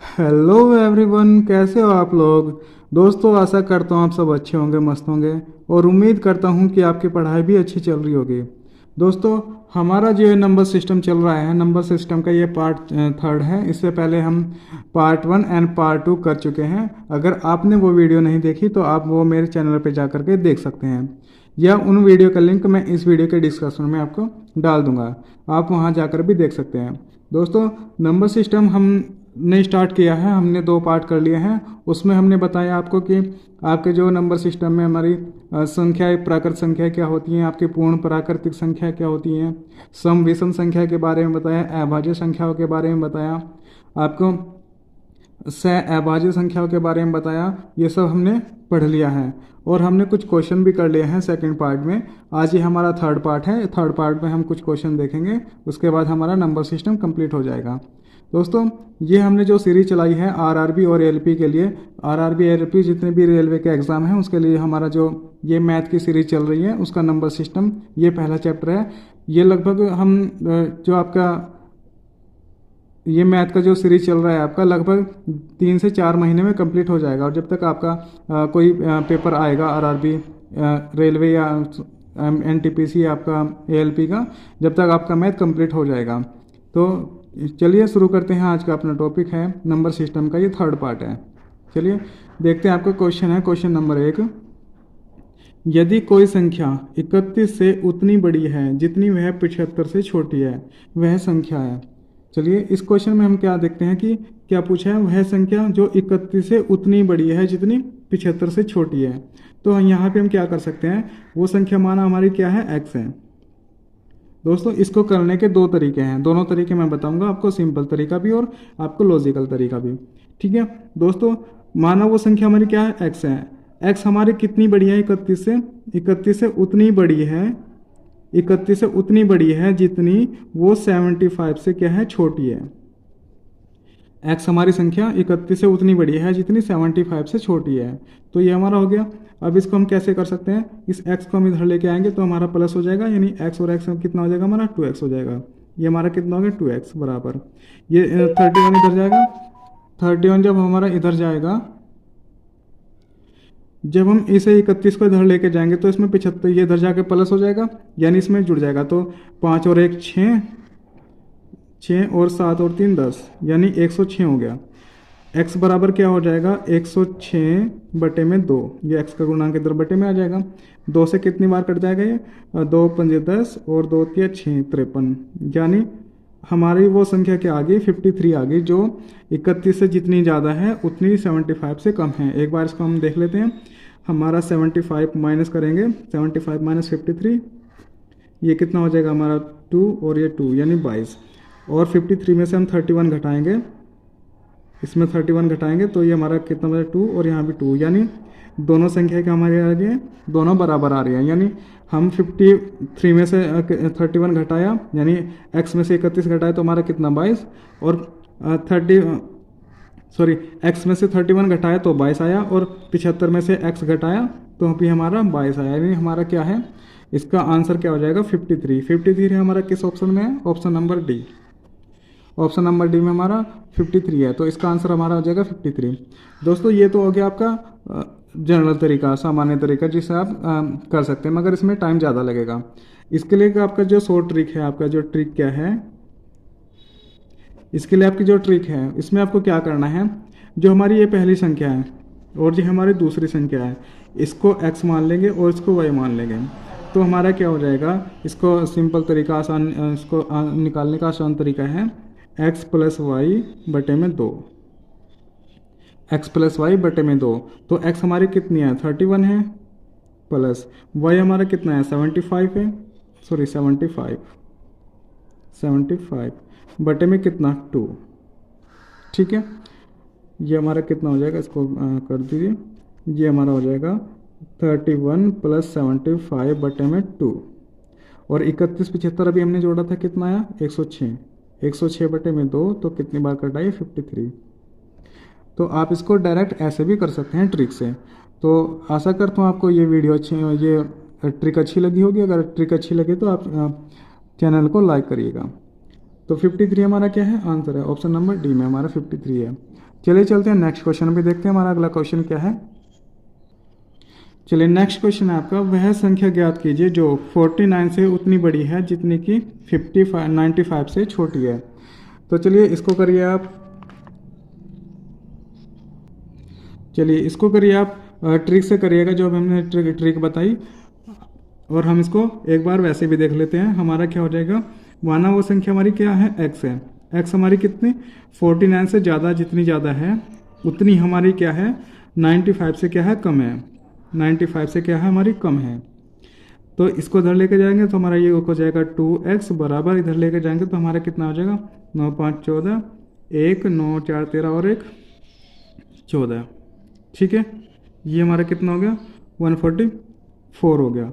Hello everyone, कैसे हो आप लोग। दोस्तों, आशा करता हूँ आप सब अच्छे होंगे, मस्त होंगे और उम्मीद करता हूँ कि आपकी पढ़ाई भी अच्छी चल रही होगी। दोस्तों, हमारा जो ये नंबर सिस्टम चल रहा है, नंबर सिस्टम का ये पार्ट थर्ड है। इससे पहले हम part one and part two कर चुके हैं। अगर आपने वो वीडियो नहीं देखी तो आप वो मेरे चैनल पर जा करके देख सकते हैं, या उन वीडियो का लिंक मैं इस वीडियो के डिस्क्रिप्शन में आपको डाल दूंगा। आप वहाँ जाकर भी देख सकते हैं। दोस्तों, नंबर सिस्टम हमने स्टार्ट किया है, हमने 2 पार्ट कर लिए हैं। उसमें हमने बताया आपको कि आपके जो नंबर सिस्टम में हमारी संख्या, प्राकृत संख्या क्या होती हैं, आपकी पूर्ण प्राकृतिक संख्या क्या होती हैं, सम विषम संख्या के बारे में बताया, अभाज्य संख्याओं के बारे में बताया, आपको अभाज्य संख्याओं के बारे में बताया। ये सब हमने पढ़ लिया है और हमने कुछ क्वेश्चन भी कर लिए हैं सेकंड पार्ट में। आज ये हमारा थर्ड पार्ट है। थर्ड पार्ट में हम कुछ क्वेश्चन देखेंगे, उसके बाद हमारा नंबर सिस्टम कंप्लीट हो जाएगा। दोस्तों, ये हमने जो सीरीज चलाई है आरआरबी और एलपी के लिए, आरआरबी एलपी जितने भी रेलवे के एग्ज़ाम हैं उसके लिए हमारा जो ये मैथ की सीरीज चल रही है उसका नंबर सिस्टम ये पहला चैप्टर है। ये लगभग हम जो आपका ये मैथ का जो सीरीज चल रहा है आपका लगभग 3 से 4 महीने में कंप्लीट हो जाएगा। और जब तक आपका कोई पेपर आएगा आरआरबी रेलवे या एनटीपीसी आपका एएलपी का, जब तक आपका मैथ कंप्लीट हो जाएगा। तो चलिए शुरू करते हैं। आज का अपना टॉपिक है नंबर सिस्टम का, ये थर्ड पार्ट है। चलिए देखते हैं। आपका क्वेश्चन है, क्वेश्चन नंबर 1। यदि कोई संख्या 31 से उतनी बड़ी है जितनी वह 75 से छोटी है, वह संख्या है। चलिए इस क्वेश्चन में हम क्या देखते हैं कि क्या पूछा है, वह संख्या जो 31 से उतनी बड़ी है जितनी 75 से छोटी है। तो यहाँ पे हम क्या कर सकते हैं, वो संख्या माना हमारी क्या है, x है। दोस्तों, इसको करने के 2 तरीके हैं। दोनों तरीके मैं बताऊंगा आपको, सिंपल तरीका भी और आपको लॉजिकल तरीका भी। ठीक है दोस्तों, माना वो संख्या हमारी क्या है, x है। x हमारी कितनी बड़ी है, 31 से उतनी बड़ी है, 31 से उतनी बड़ी है जितनी वो 75 से क्या है, छोटी है। x हमारी संख्या 31 से उतनी बड़ी है जितनी 75 से छोटी है। तो ये हमारा हो गया। अब इसको हम कैसे कर सकते हैं, इस x को हम इधर लेके आएंगे तो हमारा प्लस हो जाएगा, यानी x और x में कितना हो जाएगा, हमारा 2x हो जाएगा। ये हमारा कितना हो गया, 2x बराबर ये 31 इधर जाएगा। 31 जब हमारा इधर जाएगा, जब हम इसे 31 को इधर लेके जाएंगे तो इसमें 75 ये इधर जाके प्लस हो जाएगा, यानी इसमें जुड़ जाएगा। तो 5 और 1 6, 6 और 7 और 3 10, यानी 106 हो गया। x बराबर क्या हो जाएगा, 106 बटे में 2। ये x का गुणांक इधर बटे में आ जाएगा। 2 से कितनी बार कट जाएगा ये, 2 पंजे 10 और 2 तिया 6 53, यानी हमारी वो संख्या क्या आ गई, 53 आ गई, जो 31 से जितनी ज़्यादा है उतनी 75 से कम है। एक बार इसको हम देख लेते हैं। हमारा 75 माइनस करेंगे, 75 माइनस 53, ये कितना हो जाएगा हमारा 2 और ये 2, यानी 22। और 53 में से हम 31 घटाएंगे, इसमें 31 घटाएंगे तो ये हमारा कितना बचा, 2 और यहाँ भी 2, यानी दोनों संख्या क्या हमारे आ रही है, दोनों बराबर आ रही है। यानी हम 53 में से 31 घटाया, यानी x में से 31 घटाया तो हमारा कितना 22, और 30 x में से 31 घटाया तो 22 आया, और 75 में से x घटाया तो अभी हमारा 22 आया। यानी हमारा क्या है, इसका आंसर क्या हो जाएगा, 53। 53 हमारा किस ऑप्शन में है, option number D. Option number D में हमारा 53 है, तो इसका आंसर हमारा हो जाएगा 53। दोस्तों, ये तो हो गया आपका जनरल तरीका, सामान्य तरीका जिसे आप कर सकते हैं, मगर इसमें टाइम ज़्यादा लगेगा। इसके लिए आपका जो शॉर्ट ट्रिक है, आपका जो ट्रिक क्या है, इसके लिए आपकी जो ट्रिक है, इसमें आपको क्या करना है, जो हमारी ये पहली संख्या है और जो हमारी दूसरी संख्या है, इसको x मान लेंगे और इसको y मान लेंगे। तो हमारा क्या हो जाएगा, इसको सिंपल तरीका, आसान, इसको निकालने का आसान तरीका है, x प्लस वाई बटे में 2, x प्लस वाई बटे में 2। तो x हमारी कितनी है, 31 है, प्लस y हमारा कितना है, 75 है, सॉरी 75 बटे में कितना, 2। ठीक है, ये हमारा कितना हो जाएगा, इसको कर दीजिए। ये हमारा हो जाएगा 31 प्लस 75 बटे में 2, और 31 75 अभी हमने जोड़ा था, कितना आया, 106। 106 बटे में 2, तो कितनी बार कटाई, 53। तो आप इसको डायरेक्ट ऐसे भी कर सकते हैं ट्रिक से। तो आशा करता हूँ आपको ये वीडियो अच्छी, ये ट्रिक अच्छी लगी होगी। अगर ट्रिक अच्छी लगे तो आप चैनल को लाइक करिएगा। तो 53 हमारा क्या है, आंसर है, ऑप्शन नंबर डी में हमारा 53 है। चलिए चलते हैं नेक्स्ट क्वेश्चन पे, देखते हैं हमारा अगला क्वेश्चन क्या है। चलिए नेक्स्ट क्वेश्चन है आपका, वह संख्या ज्ञात कीजिए जो 49 से उतनी बड़ी है जितनी कि 95 से छोटी है। तो चलिए इसको करिए आप, ट्रिक से करिएगा जो हमने ट्रिक बताई, और हम इसको एक बार वैसे भी देख लेते हैं। हमारा क्या हो जाएगा, माना वो संख्या हमारी क्या है, x है। x हमारी कितनी 49 से ज़्यादा, जितनी ज़्यादा है उतनी हमारी क्या है 95 से क्या है कम है, 95 से क्या है हमारी कम है। तो इसको इधर लेके जाएंगे तो हमारा ये हो जाएगा 2x बराबर, इधर लेके जाएंगे तो हमारा कितना हो जाएगा 9 5 14, 1 9 4 13 और 1 14। ठीक है, ये हमारा कितना हो गया 144 हो गया।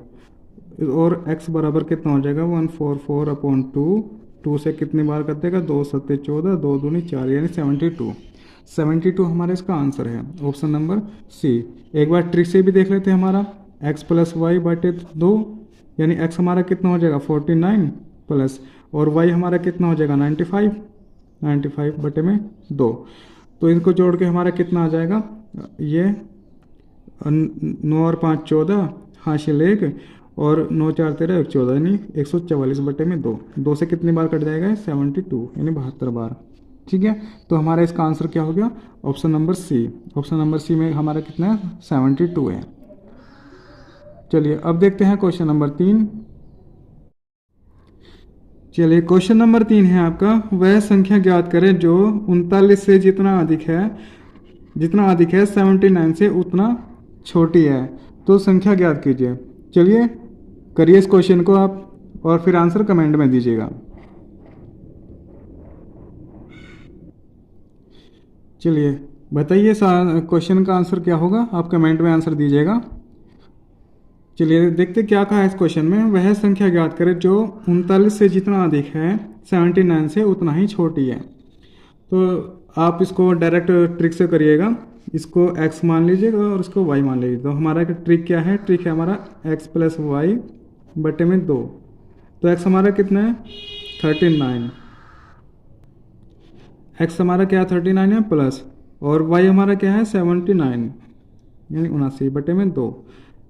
और x बराबर कितना हो जाएगा 144/2, 2 से कितनी बार कर देगा 2 7 14, 2 दूनी 4 यानी 72 हमारा इसका आंसर है, ऑप्शन नंबर सी। एक बार ट्रिक से भी देख लेते हैं, हमारा x + y/2 यानी x हमारा कितना हो जाएगा 49 प्लस, और y हमारा कितना हो जाएगा 95/2। तो इनको जोड़ के हमारा कितना आ जाएगा, ये 9 और 5 14, हासिल 1 और 9 4 13 1 14 यानी 144/2। 2 से कितनी बार कट जाएगा 72 यानी 72 बार। ठीक है, तो हमारा इसका आंसर क्या हो गया, option number C. Option number C में हमारा कितना है 72 है। चलिए अब देखते हैं क्वेश्चन नंबर 3। चलिए क्वेश्चन नंबर 3 है आपका, वह संख्या ज्ञात करें जो 39 से जितना अधिक है 79 से उतना छोटी है। तो संख्या ज्ञात कीजिए। चलिए करिए इस क्वेश्चन को आप, और फिर आंसर कमेंट में दीजिएगा। चलिए बताइए क्वेश्चन का आंसर क्या होगा, आप कमेंट में आंसर दीजिएगा। चलिए देखते क्या कहा है इस क्वेश्चन में, वह संख्या ज्ञात करें जो 39 से जितना अधिक है 79 से उतना ही छोटी है। तो आप इसको डायरेक्ट ट्रिक से करिएगा, इसको x मान लीजिएगा और इसको y मान लीजिए। तो हमारा ट्रिक क्या है, ट्रिक है हमारा x + y/2। तो x हमारा कितना है 39, x हमारा क्या है 39 है प्लस, और y हमारा क्या है 79 यानी 79/2।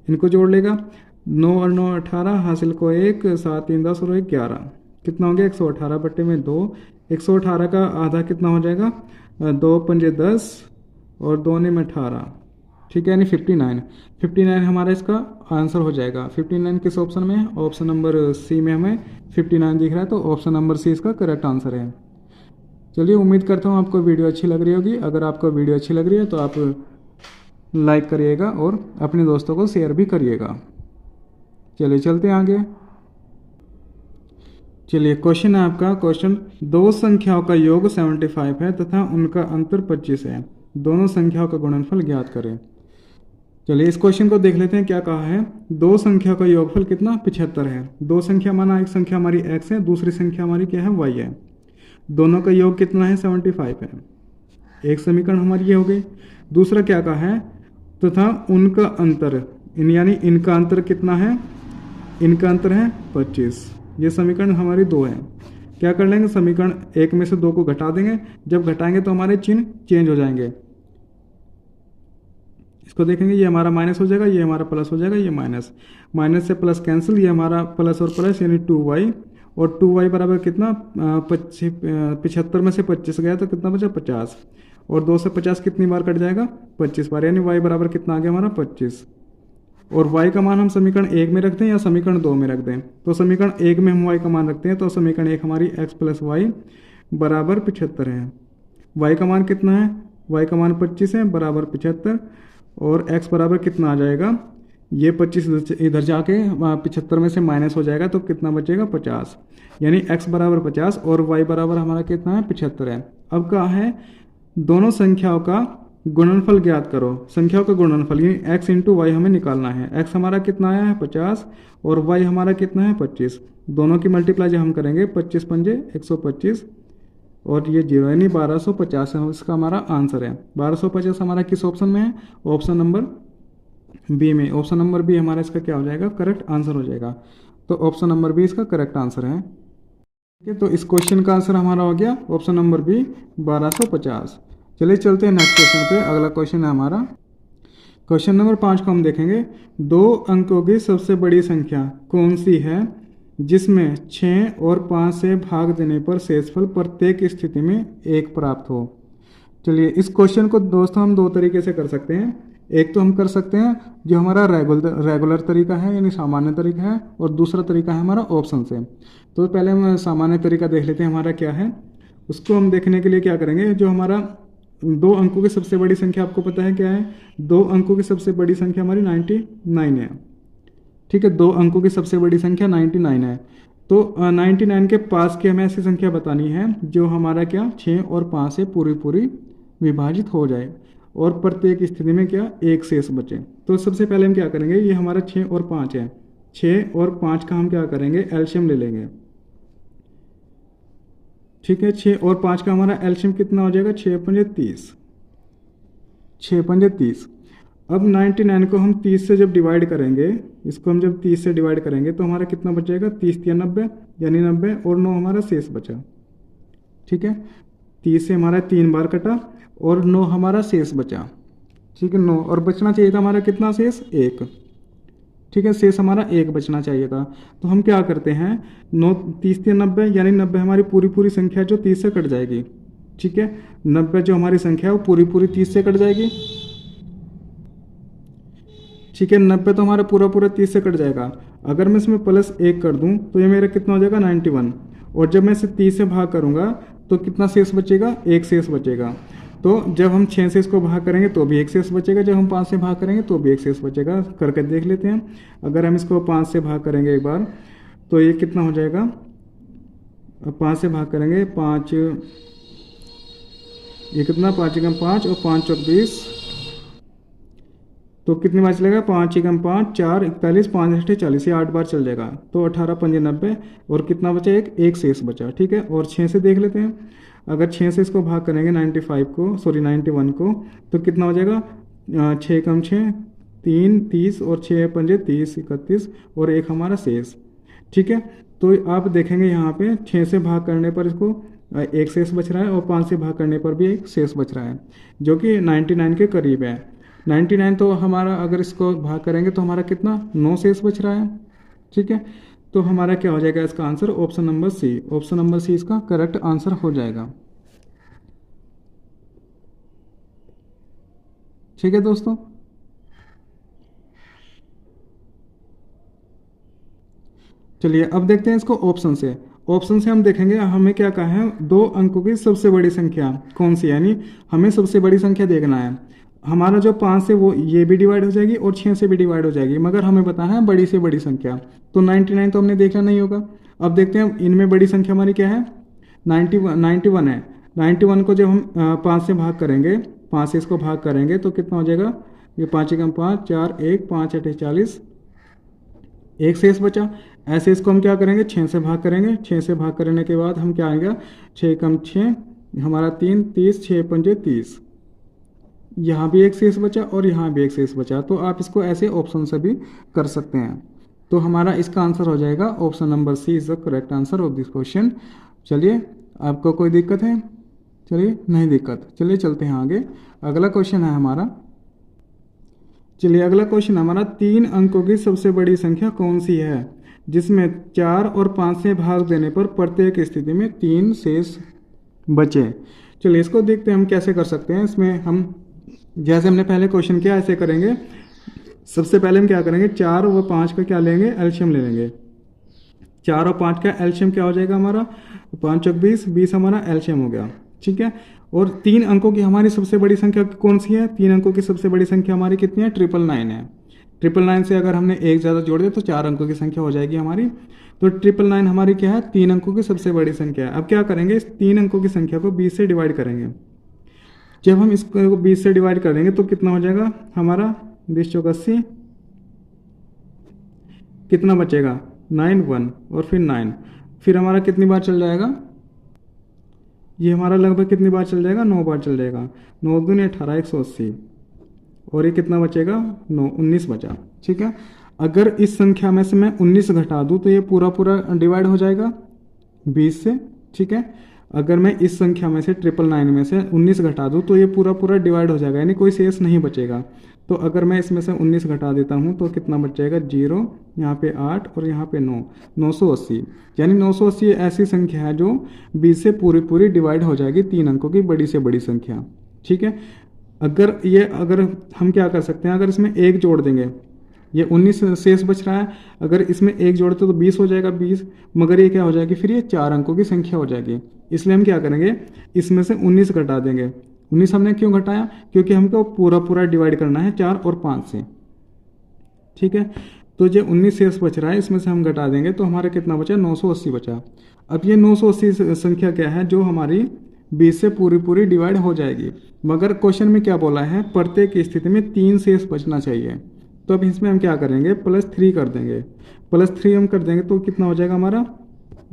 इनको जोड़ लेगा, 9 और 9 18, हासिल को 1, 7 3 10 और 1 11, कितना हो गया 118/2। 118 का आधा कितना हो जाएगा 2 पंजे 10 और 2 ने 18। ठीक है, यानी 59 हमारा इसका आंसर हो जाएगा। 59 किस ऑप्शन में है, ऑप्शन नंबर सी में हमें 59 दिख रहा है, तो ऑप्शन नंबर सी इसका करेक्ट आंसर है। चलिए उम्मीद करता हूँ आपको वीडियो अच्छी लग रही होगी। अगर आपको वीडियो अच्छी लग रही है तो आप लाइक करिएगा और अपने दोस्तों को शेयर भी करिएगा। चलिए चलते हैं आगे। चलिए क्वेश्चन है आपका, क्वेश्चन दो संख्याओं का योग 75 है तथा उनका अंतर 25 है, दोनों संख्याओं का गुणनफल ज्ञात करें। चलिए इस क्वेश्चन को देख लेते हैं क्या कहा है। दो संख्या का योगफल कितना 75 है। दो संख्या माना, एक संख्या हमारी x है, दूसरी संख्या हमारी क्या है y है। दोनों का योग कितना है 75 है। एक समीकरण हमारी ये हो गई। दूसरा क्या कहा है, तथा उनका अंतर, यानी इनका अंतर कितना है, इनका अंतर है 25। ये समीकरण हमारी 2 है। क्या कर लेंगे, समीकरण 1 में से 2 को घटा देंगे। जब घटाएंगे तो हमारे चिन्ह चेंज हो जाएंगे। इसको देखेंगे, ये हमारा माइनस हो जाएगा, ये हमारा प्लस हो जाएगा, ये माइनस, माइनस से प्लस कैंसिल, ये हमारा प्लस और प्लस यानी 2y, और 2y बराबर कितना 75 में से 25 गया तो कितना बचा 50, और 2 से 50 कितनी बार कट जाएगा 25 बार, यानी y बराबर कितना आ गया हमारा 25। और y का मान हम समीकरण 1 में रखते हैं या समीकरण 2 में रख दें। तो समीकरण 1 में हम y का मान रखते हैं, तो समीकरण 1 हमारी x + y बराबर 75 है। y का मान कितना है, y का मान 25 है बराबर 75, और x बराबर कितना आ जाएगा, ये 25 इधर जाके 75 में से माइनस हो जाएगा तो कितना बचेगा 50, यानी x बराबर 50 और y बराबर हमारा कितना है 75 है। अब कहा है दोनों संख्याओं का गुणनफल ज्ञात करो। संख्याओं का गुणनफल यानी x × y हमें निकालना है। x हमारा कितना आया है 50 और y हमारा कितना है 25। दोनों की मल्टीप्लाई जब हम करेंगे 25 पंजे 125 और ये 0 यानी 1250 है, इसका हमारा आंसर है। 1250 हमारा किस ऑप्शन में है, ऑप्शन नंबर बी में। ऑप्शन नंबर बी हमारा इसका क्या हो जाएगा, करेक्ट आंसर हो जाएगा। तो ऑप्शन नंबर बी इसका करेक्ट आंसर है। ठीक है, तो इस क्वेश्चन का आंसर हमारा हो गया ऑप्शन नंबर बी 1250। चलिए चलते हैं नेक्स्ट क्वेश्चन पे। अगला क्वेश्चन है हमारा क्वेश्चन नंबर 5 को हम देखेंगे। 2 अंकों की सबसे बड़ी संख्या कौन सी है जिसमें 6 और 5 से भाग देने पर शेषफल प्रत्येक स्थिति में 1 प्राप्त हो। चलिए इस क्वेश्चन को दोस्तों हम 2 तरीके से कर सकते हैं। एक तो हम कर सकते हैं जो हमारा रेगुलर तरीका है यानी सामान्य तरीका है, और दूसरा तरीका है हमारा ऑप्शन से। तो पहले हम सामान्य तरीका देख लेते हैं हमारा क्या है। उसको हम देखने के लिए क्या करेंगे, जो हमारा 2 अंकों की सबसे बड़ी संख्या आपको पता है क्या है। 2 अंकों की सबसे बड़ी संख्या हमारी 99 है। ठीक है, 2 अंकों की सबसे बड़ी संख्या 99 है। तो 99 के पास की हमें ऐसी संख्या बतानी है जो हमारा क्या 6 और 5 से पूरी विभाजित हो जाए और प्रत्येक स्थिति में क्या 1 शेष बचे। तो सबसे पहले हम क्या करेंगे, ये हमारा 6 और 5 है। 6 और 5 का हम क्या करेंगे, एलसीएम ले लेंगे। ठीक है, 6 और 5 का हमारा एलसीएम कितना हो जाएगा, 6 पंजे 30। 6 पंजे 30। अब 99 को हम 30 से जब डिवाइड करेंगे, इसको हम जब 30 से डिवाइड करेंगे तो हमारा कितना बचेगा, 30 या 90 यानी 90, और 9 हमारा शेष बचा। ठीक है, 30 से हमारा 3 बार कटा और 9 हमारा शेष बचा। ठीक है, 9, और बचना चाहिए था हमारा कितना शेष, 1। ठीक है, शेष हमारा 1 बचना चाहिए था। तो हम क्या करते हैं, 9 30 या 90 यानी 90 हमारी पूरी संख्या जो 30 से कट जाएगी। ठीक है, 90 जो हमारी संख्या है वो पूरी 30 से कट जाएगी। ठीक है, 90 तो हमारा पूरा 30 से कट जाएगा। अगर मैं इसमें +1 कर दूं तो ये मेरा कितना हो जाएगा, 91। और जब मैं इसे 30 से भाग करूंगा तो कितना शेष बचेगा, 1 शेष बचेगा। तो जब हम 6 से इसको भाग करेंगे तो भी 1 शेष बचेगा, जब हम 5 से भाग करेंगे तो भी 1 शेष बचेगा। करके देख लेते हैं। अगर हम इसको 5 से भाग करेंगे एक बार तो ये कितना हो जाएगा, 5 से भाग करेंगे, 5 ये कितना, 5 एकम 5 और 5 चौक 20, तो कितनी बार चलेगा, 5 एकम 5 4 41 5 अष्टे 40, ये 8 बार चल जाएगा। तो 18 पंजे 90, और कितना बचा, 1 शेष बचा। ठीक है, और 6 से देख लेते हैं। अगर 6 से इसको भाग करेंगे 91 को, तो कितना हो जाएगा, 6 एकम 6 3 30 और 6 पंजे 30 31 और 1 हमारा शेष। ठीक है, तो आप देखेंगे यहाँ पे 6 से भाग करने पर इसको 1 शेष बच रहा है, और 5 से भाग करने पर भी 1 शेष बच रहा है, जो कि 99 के करीब है। 99 तो हमारा अगर इसको भाग करेंगे तो हमारा कितना, 9 शेष बच रहा है। ठीक है, तो हमारा क्या हो जाएगा इसका answer, option number C. Option number C इसका करेक्ट आंसर हो जाएगा। ठीक है दोस्तों, चलिए अब देखते हैं इसको ऑप्शन से। ऑप्शन से हम देखेंगे हमें क्या कहा है, 2 अंकों की सबसे बड़ी संख्या कौन सी है, यानी हमें सबसे बड़ी संख्या देखना है। हमारा जो 5 से वो ये भी डिवाइड हो जाएगी और 6 से भी डिवाइड हो जाएगी, मगर हमें बताना है बड़ी से बड़ी संख्या। तो 99 तो हमने देखना नहीं होगा। अब देखते हैं इनमें बड़ी संख्या हमारी क्या है, 91 है। 91 को जब हम 5 से भाग करेंगे, 5 से इसको भाग करेंगे तो कितना हो जाएगा, ये 5 एकम 5 4 1 5 अठे 40, 1 शेष बचा। ऐसे इसको हम क्या करेंगे, 6 से भाग करेंगे। 6 से भाग करने के बाद हम क्या आएगा, 6 एकम 6 हमारा 3 30 6 पंजे 30, यहाँ भी 1 शेष बचा और यहाँ भी 1 शेष बचा। तो आप इसको ऐसे ऑप्शन से भी कर सकते हैं। तो हमारा इसका आंसर हो जाएगा option number C is the correct answer of this question. चलिए, आपको कोई दिक्कत है, चलिए नहीं दिक्कत, चलिए चलते हैं आगे। अगला क्वेश्चन है हमारा, चलिए अगला क्वेश्चन हमारा 3 अंकों की सबसे बड़ी संख्या कौन सी है जिसमें 4 और 5 से भाग देने पर प्रत्येक स्थिति में 3 शेष बचे। चलिए इसको देखते हैं हम कैसे कर सकते हैं। इसमें हम जैसे हमने पहले क्वेश्चन किया ऐसे करेंगे। सबसे पहले हम क्या करेंगे, 4 व 5 का क्या लेंगे, एलसीएम ले लेंगे। 4 और 5 का एलसीएम क्या हो जाएगा हमारा, 5 चौक 20, 20 हमारा एलसीएम हो गया। ठीक है, और 3 अंकों की हमारी सबसे बड़ी संख्या कौन सी है, 3 अंकों की सबसे बड़ी संख्या हमारी कितनी है, 999 है। 999 से अगर हमने एक ज़्यादा जोड़ दिया तो 4 अंकों की संख्या हो जाएगी हमारी। तो 999 हमारी क्या है, 3 अंकों की सबसे बड़ी संख्या है। अब क्या करेंगे, इस 3 अंकों की संख्या को 20 से डिवाइड करेंगे। जब हम इसको 20 से डिवाइड करेंगे तो कितना हो जाएगा हमारा, 20 चौक 80, कितना बचेगा 9 1 और फिर 9, फिर हमारा कितनी बार चल जाएगा, ये हमारा लगभग कितनी बार चल जाएगा, 9 बार चल जाएगा। 9 दूनी 18 180, और ये कितना बचेगा 9 19 बचा। ठीक है, अगर इस संख्या में से मैं 19 घटा दूं तो ये पूरा डिवाइड हो जाएगा 20 से। ठीक है, अगर मैं इस संख्या में से 999 में से 19 घटा दूँ तो ये पूरा पूरा डिवाइड हो जाएगा, यानी कोई शेष नहीं बचेगा। तो अगर मैं इसमें से 19 घटा देता हूँ तो कितना बच जाएगा, 0, यहाँ पे 8 और यहाँ पे 9, 980। यानी 980 ऐसी संख्या है जो 20 से पूरी पूरी डिवाइड हो जाएगी, 3 अंकों की बड़ी से बड़ी संख्या। ठीक है, अगर हम क्या कर सकते हैं, अगर इसमें 1 जोड़ देंगे, ये 19 शेष बच रहा है, अगर इसमें 1 जोड़ते तो 20 हो जाएगा, 20, मगर ये क्या हो जाएगी, फिर ये 4 अंकों की संख्या हो जाएगी। इसलिए हम क्या करेंगे, इसमें से 19 घटा देंगे। 19 हमने क्यों घटाया, क्योंकि हमको पूरा पूरा डिवाइड करना है 4 और 5 से। ठीक है, तो ये 19 शेष बच रहा है, इसमें से हम घटा देंगे तो हमारा कितना बचा, 980 बचा। अब ये 980 संख्या क्या है, जो हमारी 20 से पूरी पूरी डिवाइड हो जाएगी। मगर क्वेश्चन में क्या बोला है, प्रत्येक स्थिति में 3 शेष बचना चाहिए। तो अब इसमें हम क्या करेंगे, +3 कर देंगे। +3 हम कर देंगे तो कितना हो जाएगा हमारा,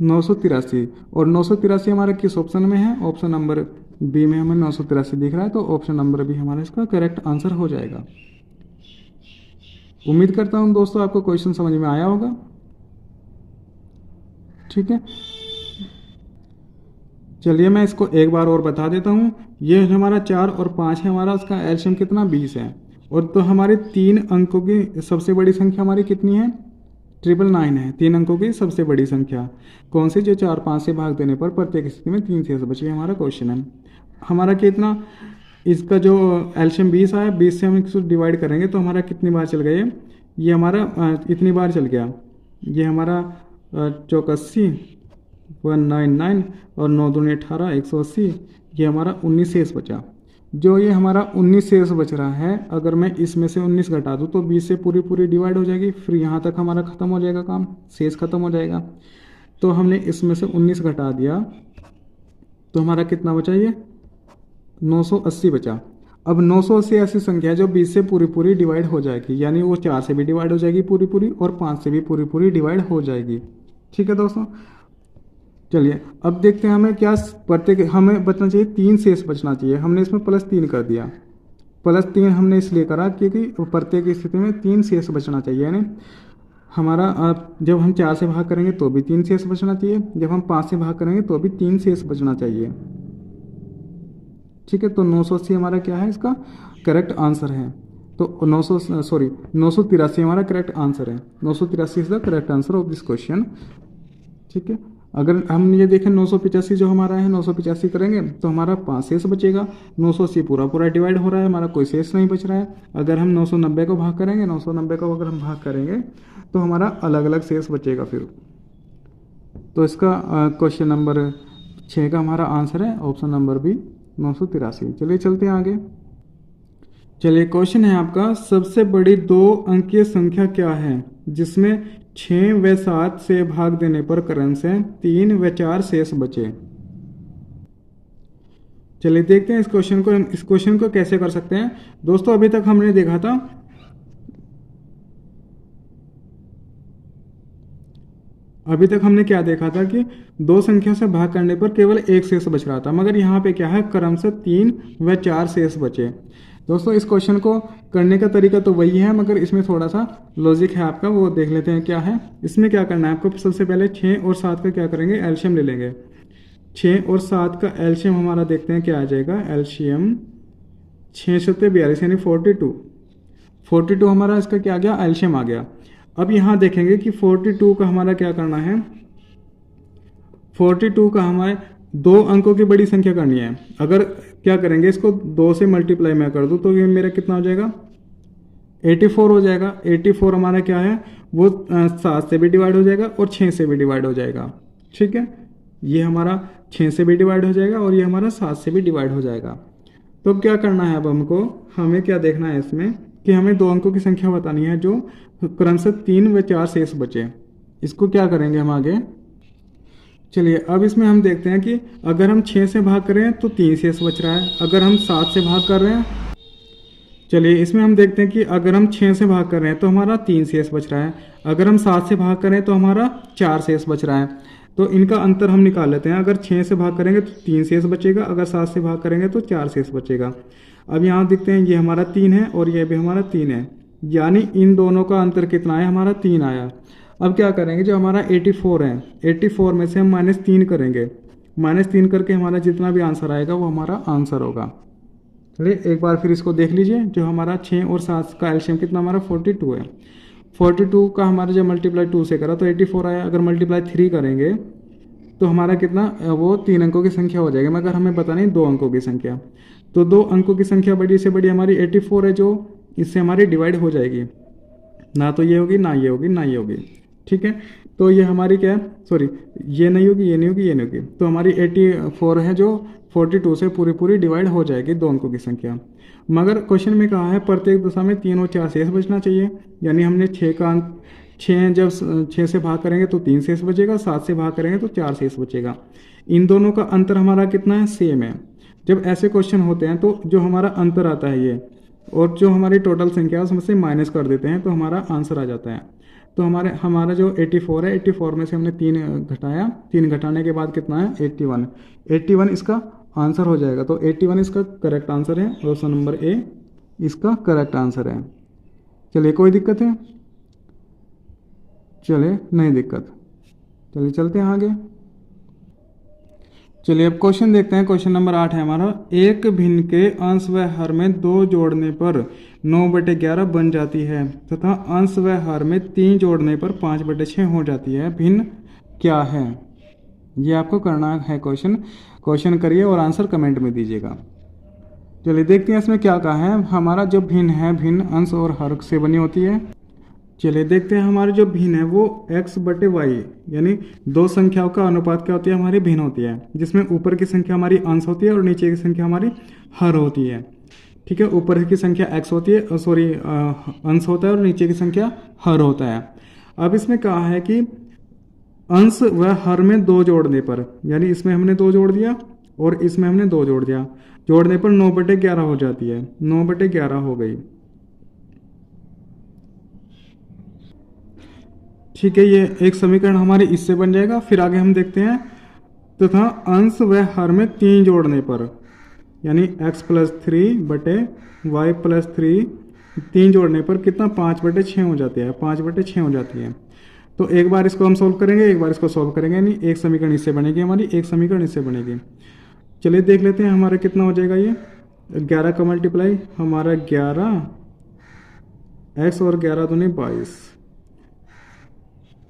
983। और 983 हमारा किस ऑप्शन में है, ऑप्शन नंबर बी में हमें 983 दिख रहा है, तो ऑप्शन नंबर बी हमारा इसका करेक्ट आंसर हो जाएगा। उम्मीद करता हूँ दोस्तों आपको क्वेश्चन समझ में आया होगा। ठीक है, चलिए मैं इसको एक बार और बता देता हूँ। ये हमारा 4 और 5 है, हमारा उसका एलसीएम कितना, 20 है। और तो हमारे 3 अंकों की सबसे बड़ी संख्या हमारी कितनी है, 999 है। 3 अंकों की सबसे बड़ी संख्या कौन सी, जो 4 5 से भाग देने पर प्रत्येक स्थिति में 3 शेष बचे, हमारा क्वेश्चन है। हमारा कितना, इसका जो एलसीएम 20 आया, 20 से हम इसको डिवाइड करेंगे तो हमारा कितनी बार चल गया, ये हमारा इतनी बार चल गया। ये हमारा 84, 199 और 9 दूनी 18, 180, ये हमारा 19 शेष बचा। जो ये हमारा 19 शेष बच रहा है, अगर मैं इसमें से 19 घटा दूँ तो 20 से पूरी पूरी डिवाइड हो जाएगी, फिर यहाँ तक हमारा ख़त्म हो जाएगा काम, शेष ख़त्म हो जाएगा। तो हमने इसमें से 19 घटा दिया तो हमारा कितना बचा, ये 980 बचा। अब 980 ऐसी संख्या है जो 20 से पूरी पूरी डिवाइड हो जाएगी, यानी वो 4 से भी डिवाइड हो जाएगी पूरी पूरी, और 5 से भी पूरी पूरी डिवाइड हो जाएगी। ठीक है दोस्तों, चलिए अब देखते हैं हमें क्या प्रत्येक, हमें बचना चाहिए 3 शेष बचना चाहिए। हमने इसमें +3 कर दिया। +3 हमने इसलिए करा क्योंकि प्रत्येक स्थिति में 3 शेष बचना चाहिए, यानी हमारा जब हम 4 से भाग करेंगे तो भी 3 शेष बचना चाहिए, जब हम 5 से भाग करेंगे तो भी 3 शेष बचना चाहिए। ठीक है, तो 980 हमारा क्या है, इसका करेक्ट आंसर है। तो 983 हमारा करेक्ट आंसर है। 983 is the correct answer of this question. ठीक है, अगर हम ये देखें 985 जो हमारा है, 985 करेंगे तो हमारा 5 शेष बचेगा। 980 पूरा पूरा डिवाइड हो रहा है, हमारा कोई शेष नहीं बच रहा है। अगर हम 990 को भाग करेंगे, 990 को अगर हम भाग करेंगे तो हमारा अलग अलग शेष बचेगा फिर। तो इसका क्वेश्चन नंबर 6 का हमारा आंसर है ऑप्शन नंबर बी, 983। चलिए चलते हैं आगे। चलिए क्वेश्चन है आपका, सबसे बड़ी 2 अंकीय संख्या क्या है जिसमें 6 व 7 से भाग देने पर क्रमशः 3 व 4 शेष बचे। चलिए देखते हैं इस क्वेश्चन को कैसे कर सकते हैं। दोस्तों अभी तक हमने देखा था, अभी तक हमने क्या देखा था कि 2 संख्या से भाग करने पर केवल 1 शेष बच रहा था, मगर यहाँ पे क्या है, क्रमशः 3 व 4 शेष बचे। दोस्तों इस क्वेश्चन को करने का तरीका तो वही है, मगर इसमें थोड़ा सा लॉजिक है आपका, वो देख लेते हैं क्या है। इसमें क्या करना है आपको, सबसे पहले 6 और 7 का क्या करेंगे, एलसीएम ले लेंगे। 6 और 7 का एलसीएम हमारा देखते हैं क्या आ जाएगा, एलसीएम 6 7 42 यानी 42 हमारा इसका क्या आ गया, एलसीएम आ गया। अब यहाँ देखेंगे कि 42 का हमारा क्या करना है, 42 का हमारे 2 अंकों की बड़ी संख्या करनी है। अगर क्या करेंगे, इसको 2 से मल्टीप्लाई मैं कर दूं तो ये मेरा कितना हो जाएगा, 84 हो जाएगा। 84 हमारा क्या है, वो 7 से भी डिवाइड हो जाएगा और 6 से भी डिवाइड हो जाएगा। ठीक है, ये हमारा 6 से भी डिवाइड हो जाएगा और ये हमारा 7 से भी डिवाइड हो जाएगा। तो क्या करना है अब हमको, हमें क्या देखना है इसमें कि हमें 2 अंकों की संख्या बतानी है जो क्रमशः 3 व 4 शेष बचे। इसको क्या करेंगे हम आगे, चलिए अब इसमें हम देखते हैं कि अगर हम 6 से भाग कर रहे हैं तो 3 शेष बच रहा है, अगर हम 7 से भाग कर रहे हैं, चलिए इसमें हम देखते हैं कि अगर हम 6 से भाग कर रहे हैं तो हमारा 3 शेष बच रहा है, अगर हम 7 से भाग कर रहे हैं तो हमारा 4 शेष बच रहा है। तो इनका अंतर हम निकाल लेते हैं, अगर 6 से भाग करेंगे तो 3 शेष बचेगा, अगर 7 से भाग करेंगे तो 4 शेष बचेगा। अब यहाँ देखते हैं, ये हमारा 3 है और ये भी हमारा 3 है, यानी इन दोनों का अंतर कितना है, हमारा 3 आया। अब क्या करेंगे, जो हमारा 84 है, 84 में से हम -3 करेंगे -3 करके हमारा जितना भी आंसर आएगा वो हमारा आंसर होगा। चलिए एक बार फिर इसको देख लीजिए। जो हमारा 6 और 7 का एलसीएम कितना हमारा 42 है। 42 का हमारा जब मल्टीप्लाई 2 से करा तो 84 आया। अगर मल्टीप्लाई 3 करेंगे तो हमारा कितना, वो 3 अंकों की संख्या हो जाएगी, मगर हमें पता नहीं 2 अंकों की संख्या। तो 2 अंकों की संख्या बड़ी से बड़ी हमारी 84 है, जो इससे हमारी डिवाइड हो जाएगी। ना तो ये होगी, ना ये होगी, ना ये होगी। ठीक है, तो ये हमारी क्या है, सॉरी ये नहीं होगी, ये नहीं होगी, ये नहीं होगी। तो हमारी 84 है जो 42 से पूरी पूरी डिवाइड हो जाएगी 2 अंकों की संख्या। मगर क्वेश्चन में कहा है प्रत्येक दशा में 3 और 4 शेष बचना चाहिए। यानी हमने 6 जब 6 से भाग करेंगे तो 3 शेष बचेगा, 7 से भाग करेंगे तो 4 शेष बचेगा। इन दोनों का अंतर हमारा कितना है, सेम है। जब ऐसे क्वेश्चन होते हैं तो जो हमारा अंतर आता है ये, और जो हमारी टोटल संख्या है उसमें से माइनस कर देते हैं तो हमारा आंसर आ जाता है। तो हमारा जो 84 है, 84 में से हमने 3 घटाया, 3 घटाने के बाद कितना है 81। 81 इसका आंसर हो जाएगा। तो 81 इसका करेक्ट आंसर है। ऑप्शन नंबर ए इसका करेक्ट आंसर है। चलिए कोई दिक्कत है? चलिए नहीं दिक्कत। चलिए चलते हैं आगे। चलिए अब क्वेश्चन देखते हैं। क्वेश्चन नंबर 8 है हमारा, एक भिन्न के अंश व हर में 2 जोड़ने पर 9/11 बन जाती है तथा अंश व हर में 3 जोड़ने पर 5/6 हो जाती है। भिन्न क्या है? ये आपको करना है क्वेश्चन करिए और आंसर कमेंट में दीजिएगा। चलिए देखते हैं इसमें क्या कहा है। हमारा जो भिन्न है, भिन्न अंश और हर से बनी होती है। चलिए देखते हैं हमारी जो भिन्न है वो x/y, यानी 2 संख्याओं का अनुपात क्या होती है, हमारी भिन्न होती है, जिसमें ऊपर की संख्या हमारी अंश होती है और नीचे की संख्या हमारी हर होती है। ठीक है, ऊपर की संख्या x होती है, सॉरी अंश होता है, और नीचे की संख्या हर होता है। अब इसमें कहा है कि अंश व हर में 2 जोड़ने पर, यानी इसमें हमने 2 जोड़ दिया और इसमें हमने 2 जोड़ दिया, जोड़ने पर 9/11 हो जाती है। 9/11 हो गई। ठीक है, ये एक समीकरण हमारे इससे बन जाएगा। फिर आगे हम देखते हैं, तथा अंश व हर में 3 जोड़ने पर, यानी x + 3/y + 3 जोड़ने पर कितना 5/6 हो जाती है। 5/6 हो जाती है। तो एक बार इसको हम सोल्व करेंगे, एक बार इसको सोल्व करेंगे, यानी एक समीकरण इससे बनेगी हमारी, एक समीकरण इससे बनेगी। चलिए देख लेते हैं हमारा कितना हो जाएगा। ये 11 का मल्टीप्लाई हमारा 11x और 11 दूनी 22,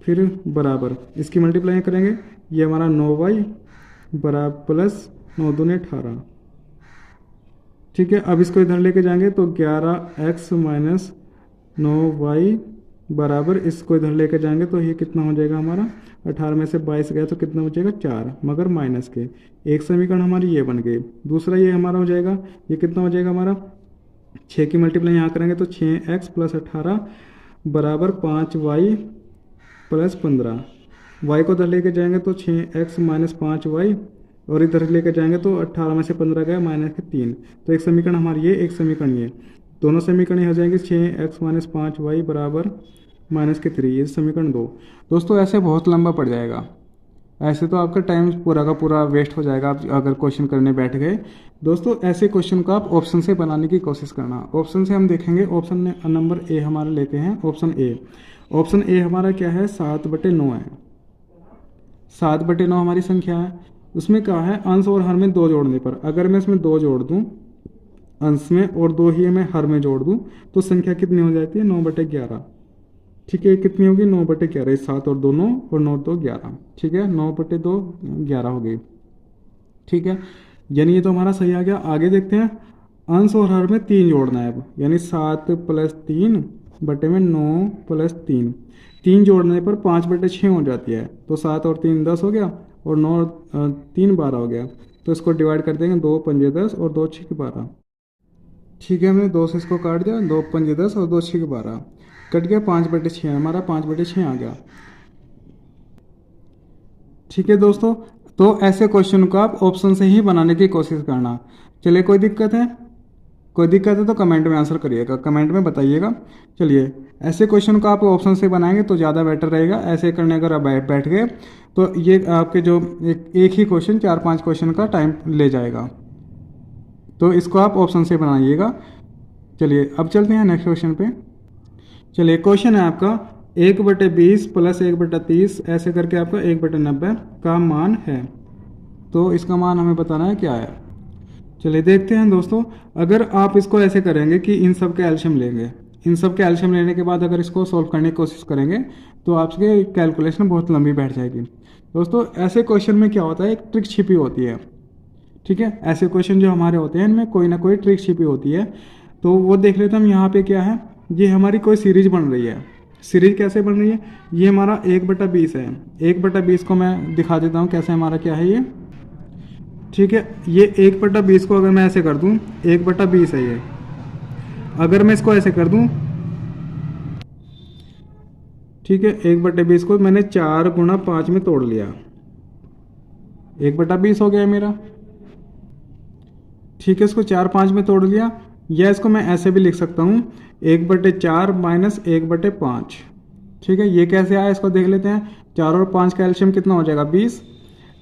फिर बराबर इसकी मल्टीप्लाई करेंगे, ये हमारा 9y बराबर +9 दूनी 18। ठीक है, अब इसको इधर लेके जाएंगे तो 11x - 9y बराबर, इसको इधर लेके जाएंगे तो ये कितना हो जाएगा हमारा, 18 में से 22 गया तो कितना बचेगा 4, मगर माइनस के। एक समीकरण हमारी ये बन गई। दूसरा ये हमारा हो जाएगा, ये कितना हो जाएगा हमारा, 6 की मल्टीप्लाई यहाँ करेंगे तो 6x + 18 बराबर 5y + 15। y को इधर लेके जाएंगे तो 6x - 5y, और इधर लेके जाएंगे तो 18 में से 15 गया -3। तो एक समीकरण हमारी ये, एक समीकरण ये, दोनों समीकरण हो जाएंगे 6x - 5y बराबर -3। ये समीकरण 2। दोस्तों ऐसे बहुत लंबा पड़ जाएगा, ऐसे तो आपका टाइम पूरा का पूरा वेस्ट हो जाएगा आप अगर क्वेश्चन करने बैठ गए। दोस्तों ऐसे क्वेश्चन को आप ऑप्शन से बनाने की कोशिश करना। ऑप्शन से हम देखेंगे, ऑप्शन नंबर ए हमारा लेते हैं। ऑप्शन ए, ऑप्शन ए हमारा क्या है, 7/9 है। 7/9 हमारी संख्या है। उसमें कहा है अंश और हर में 2 जोड़ने पर, अगर मैं इसमें 2 जोड़ दूं अंश में और 2 ही मैं हर में जोड़ दूं तो संख्या कितनी हो जाती है, 9/11। ठीक है, कितनी होगी 9/11, 7 और 2 9 और 9 2 11। ठीक है, 9/2 11 हो गई। ठीक है, यानी ये तो हमारा सही आ गया। आगे देखते हैं, अंश और हर में 3 जोड़ना है अब, यानी 7 + 3 बटे में 9 + 3, 3 जोड़ने पर 5/6 हो जाती है। तो 7 और 3 10 हो गया, और 9 3 12 हो गया। तो इसको डिवाइड कर देंगे, 2 5 10 और 2 6 12। ठीक है, हमने 2 से इसको काट दिया, 2 5 10 और 2 6 12 कट गया, 5/6 हमारा 5/6 आ गया। ठीक है दोस्तों, तो ऐसे क्वेश्चन को आप ऑप्शन से ही बनाने की कोशिश करना। चलिए कोई दिक्कत है? कोई दिक्कत है तो कमेंट में आंसर करिएगा, कमेंट में बताइएगा। चलिए ऐसे क्वेश्चन को आप ऑप्शन से बनाएंगे तो ज़्यादा बेटर रहेगा। ऐसे करने अगर आप बैठ गए तो ये आपके जो एक ही क्वेश्चन 4-5 क्वेश्चन का टाइम ले जाएगा। तो इसको आप ऑप्शन से बनाइएगा। चलिए अब चलते हैं नेक्स्ट क्वेश्चन पे। चलिए क्वेश्चन है आपका 1/20 + 1/30 ऐसे करके आपका 1/90 का मान है। तो इसका मान हमें बताना है क्या है। चलिए देखते हैं दोस्तों। अगर आप इसको ऐसे करेंगे कि इन सब के एल्शियम लेंगे, इन सब के एल्शियम लेने के बाद अगर इसको सॉल्व करने की कोशिश करेंगे तो आपके कैलकुलेशन बहुत लंबी बैठ जाएगी। दोस्तों ऐसे क्वेश्चन में क्या होता है, एक ट्रिक छिपी होती है। ठीक है, ऐसे क्वेश्चन जो हमारे होते हैं इनमें कोई ना कोई ट्रिक छिपी होती है। तो वो देख लेते हैं हम। यहाँ पे क्या है, ये हमारी कोई सीरीज बन रही है। सीरीज कैसे बन रही है, ये हमारा 1/20 है। 1/20 को मैं दिखा देता हूँ कैसे हमारा क्या है ये। ठीक है, ये 1/20 को अगर मैं ऐसे कर दूँ, 1/20 है ये। अगर मैं इसको ऐसे कर दूँ, ठीक है, 1/20 को मैंने 4 × 5 में तोड़ लिया, 1/20 हो गया मेरा। ठीक है, इसको 4/5 में तोड़ लिया। या इसको मैं ऐसे भी लिख सकता हूँ, 1/4 - 1/5। ठीक है, ये कैसे आया इसको देख लेते हैं। 4 और 5 का एल्शियम कितना हो जाएगा, 20।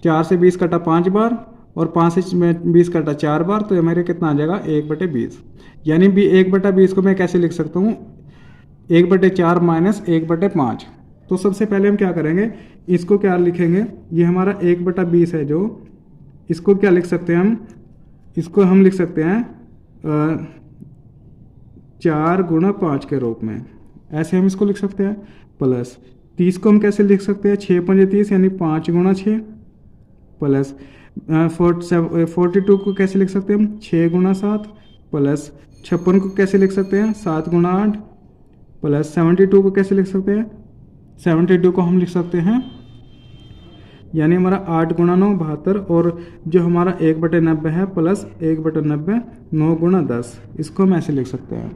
4 से 20 कटा 5 बार और 5 से 20 कटा 4 बार, तो मेरे कितना आ जाएगा 1/20। यानी भी 1/20 को मैं कैसे लिख सकता हूँ, 1/4 - 1/5। तो सबसे पहले हम क्या करेंगे, इसको क्या लिखेंगे, ये हमारा 1/20 है जो, इसको क्या लिख सकते हैं हम, इसको हम लिख सकते हैं 4 × 5 के रूप में, ऐसे हम इसको लिख सकते हैं। प्लस 30 को हम कैसे लिख सकते हैं, 6 × 5 = 30 यानी 5 × 6। प्लस 42 को कैसे लिख सकते हैं हम, 6 × 7। प्लस 56 को कैसे लिख सकते हैं, 7 × 8। प्लस 72 को कैसे लिख सकते हैं, 72 को हम लिख सकते हैं, यानी हमारा 8 × 9 72। और जो हमारा 1/90 है प्लस 1/90 9 × 10, इसको हम ऐसे लिख सकते हैं।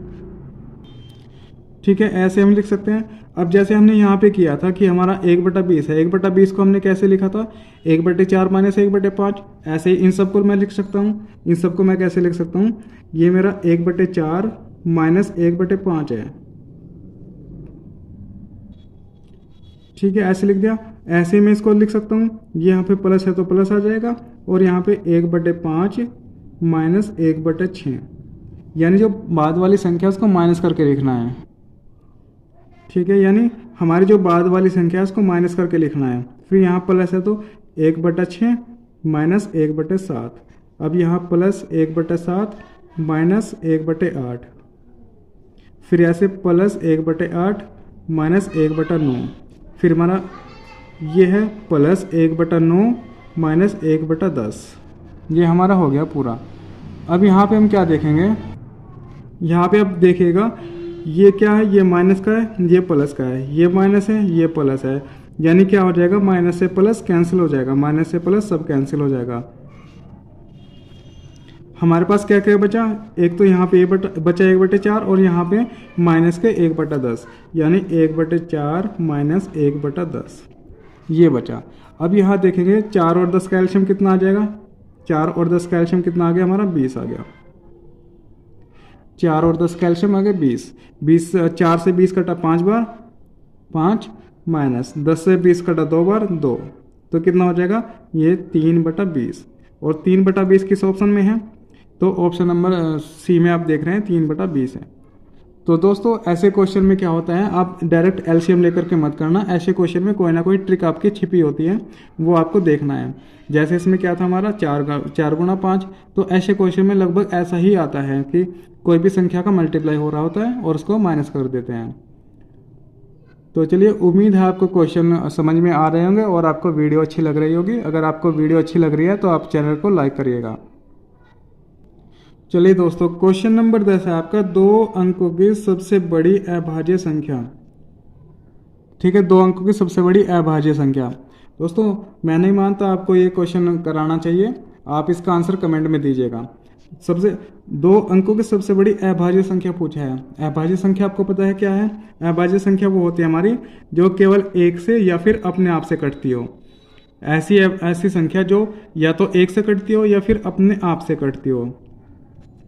ठीक है, ऐसे हम लिख सकते हैं। अब जैसे हमने यहाँ पे किया था कि हमारा 1/20 है, 1/20 को हमने कैसे लिखा था, 1/4 - 1/5। ऐसे ही इन सबको मैं लिख सकता हूँ। इन सबको मैं कैसे लिख सकता हूँ, ये मेरा 1/4 - 1/5 है। ठीक है, ऐसे लिख दिया। ऐसे ही मैं इसको लिख सकता हूँ, ये यहाँ पे प्लस है तो प्लस आ जाएगा, और यहाँ पे 1/5 - 1/6, यानी जो बाद वाली संख्या उसको माइनस करके लिखना है। ठीक है, यानी हमारी जो बाद वाली संख्या है उसको माइनस करके लिखना है। फिर यहाँ प्लस है तो 1/6 - 1/7। अब यहाँ प्लस 1/7 - 1/8। फिर ऐसे प्लस 1/8 - 1/9। फिर हमारा ये है प्लस 1/9 - 1/10। ये हमारा हो गया पूरा। अब यहाँ पे हम क्या देखेंगे, यहाँ पे अब देखिएगा ये क्या है, ये माइनस का है, ये प्लस का है, ये माइनस है, ये प्लस है, यानी क्या हो जाएगा, माइनस से प्लस कैंसिल हो जाएगा, माइनस से प्लस सब कैंसिल हो जाएगा। हमारे पास क्या क्या बचा, एक तो यहाँ पे बचा 1/4 और यहाँ पे माइनस के 1/10, यानी 1/4 - 1/10 ये बचा। अब यहाँ देखेंगे 4 और 10 का एल्शियम कितना आ जाएगा, 4 और 10 का एल्शियम कितना आ गया हमारा, 20 आ गया। 4 और 10 का एल्शियम आ गया 20। 4 से 20 कटा 5 बार 5, माइनस 10 से 20 कटा 2 बार 2, तो कितना हो जाएगा, ये 3/20। और 3/20 किस ऑप्शन में है, तो ऑप्शन नंबर सी में आप देख रहे हैं 3/20 है। तो दोस्तों ऐसे क्वेश्चन में क्या होता है, आप डायरेक्ट एलसीएम लेकर के मत करना। ऐसे क्वेश्चन में कोई ना कोई ट्रिक आपकी छिपी होती है, वो आपको देखना है। जैसे इसमें क्या था हमारा 4 × 5, तो ऐसे क्वेश्चन में लगभग ऐसा ही आता है कि कोई भी संख्या का मल्टीप्लाई हो रहा होता है और उसको माइनस कर देते हैं। तो चलिए, उम्मीद है आपको क्वेश्चन समझ में आ रहे होंगे और आपको वीडियो अच्छी लग रही होगी। अगर आपको वीडियो अच्छी लग रही है तो आप चैनल को लाइक करिएगा। चलिए दोस्तों, क्वेश्चन नंबर 10 है आपका, 2 अंकों की सबसे बड़ी अभाज्य संख्या। ठीक है, 2 अंकों की सबसे बड़ी अभाज्य संख्या। दोस्तों मैं नहीं मानता आपको ये क्वेश्चन कराना चाहिए, आप इसका आंसर कमेंट में दीजिएगा। 2 अंकों की सबसे बड़ी अभाज्य संख्या पूछा है। अभाज्य संख्या आपको पता है क्या है, अभाज्य संख्या वो होती है हमारी जो केवल 1 से या फिर अपने आप से कटती हो। ऐसी संख्या जो या तो 1 से कटती हो या फिर अपने आप से कटती हो,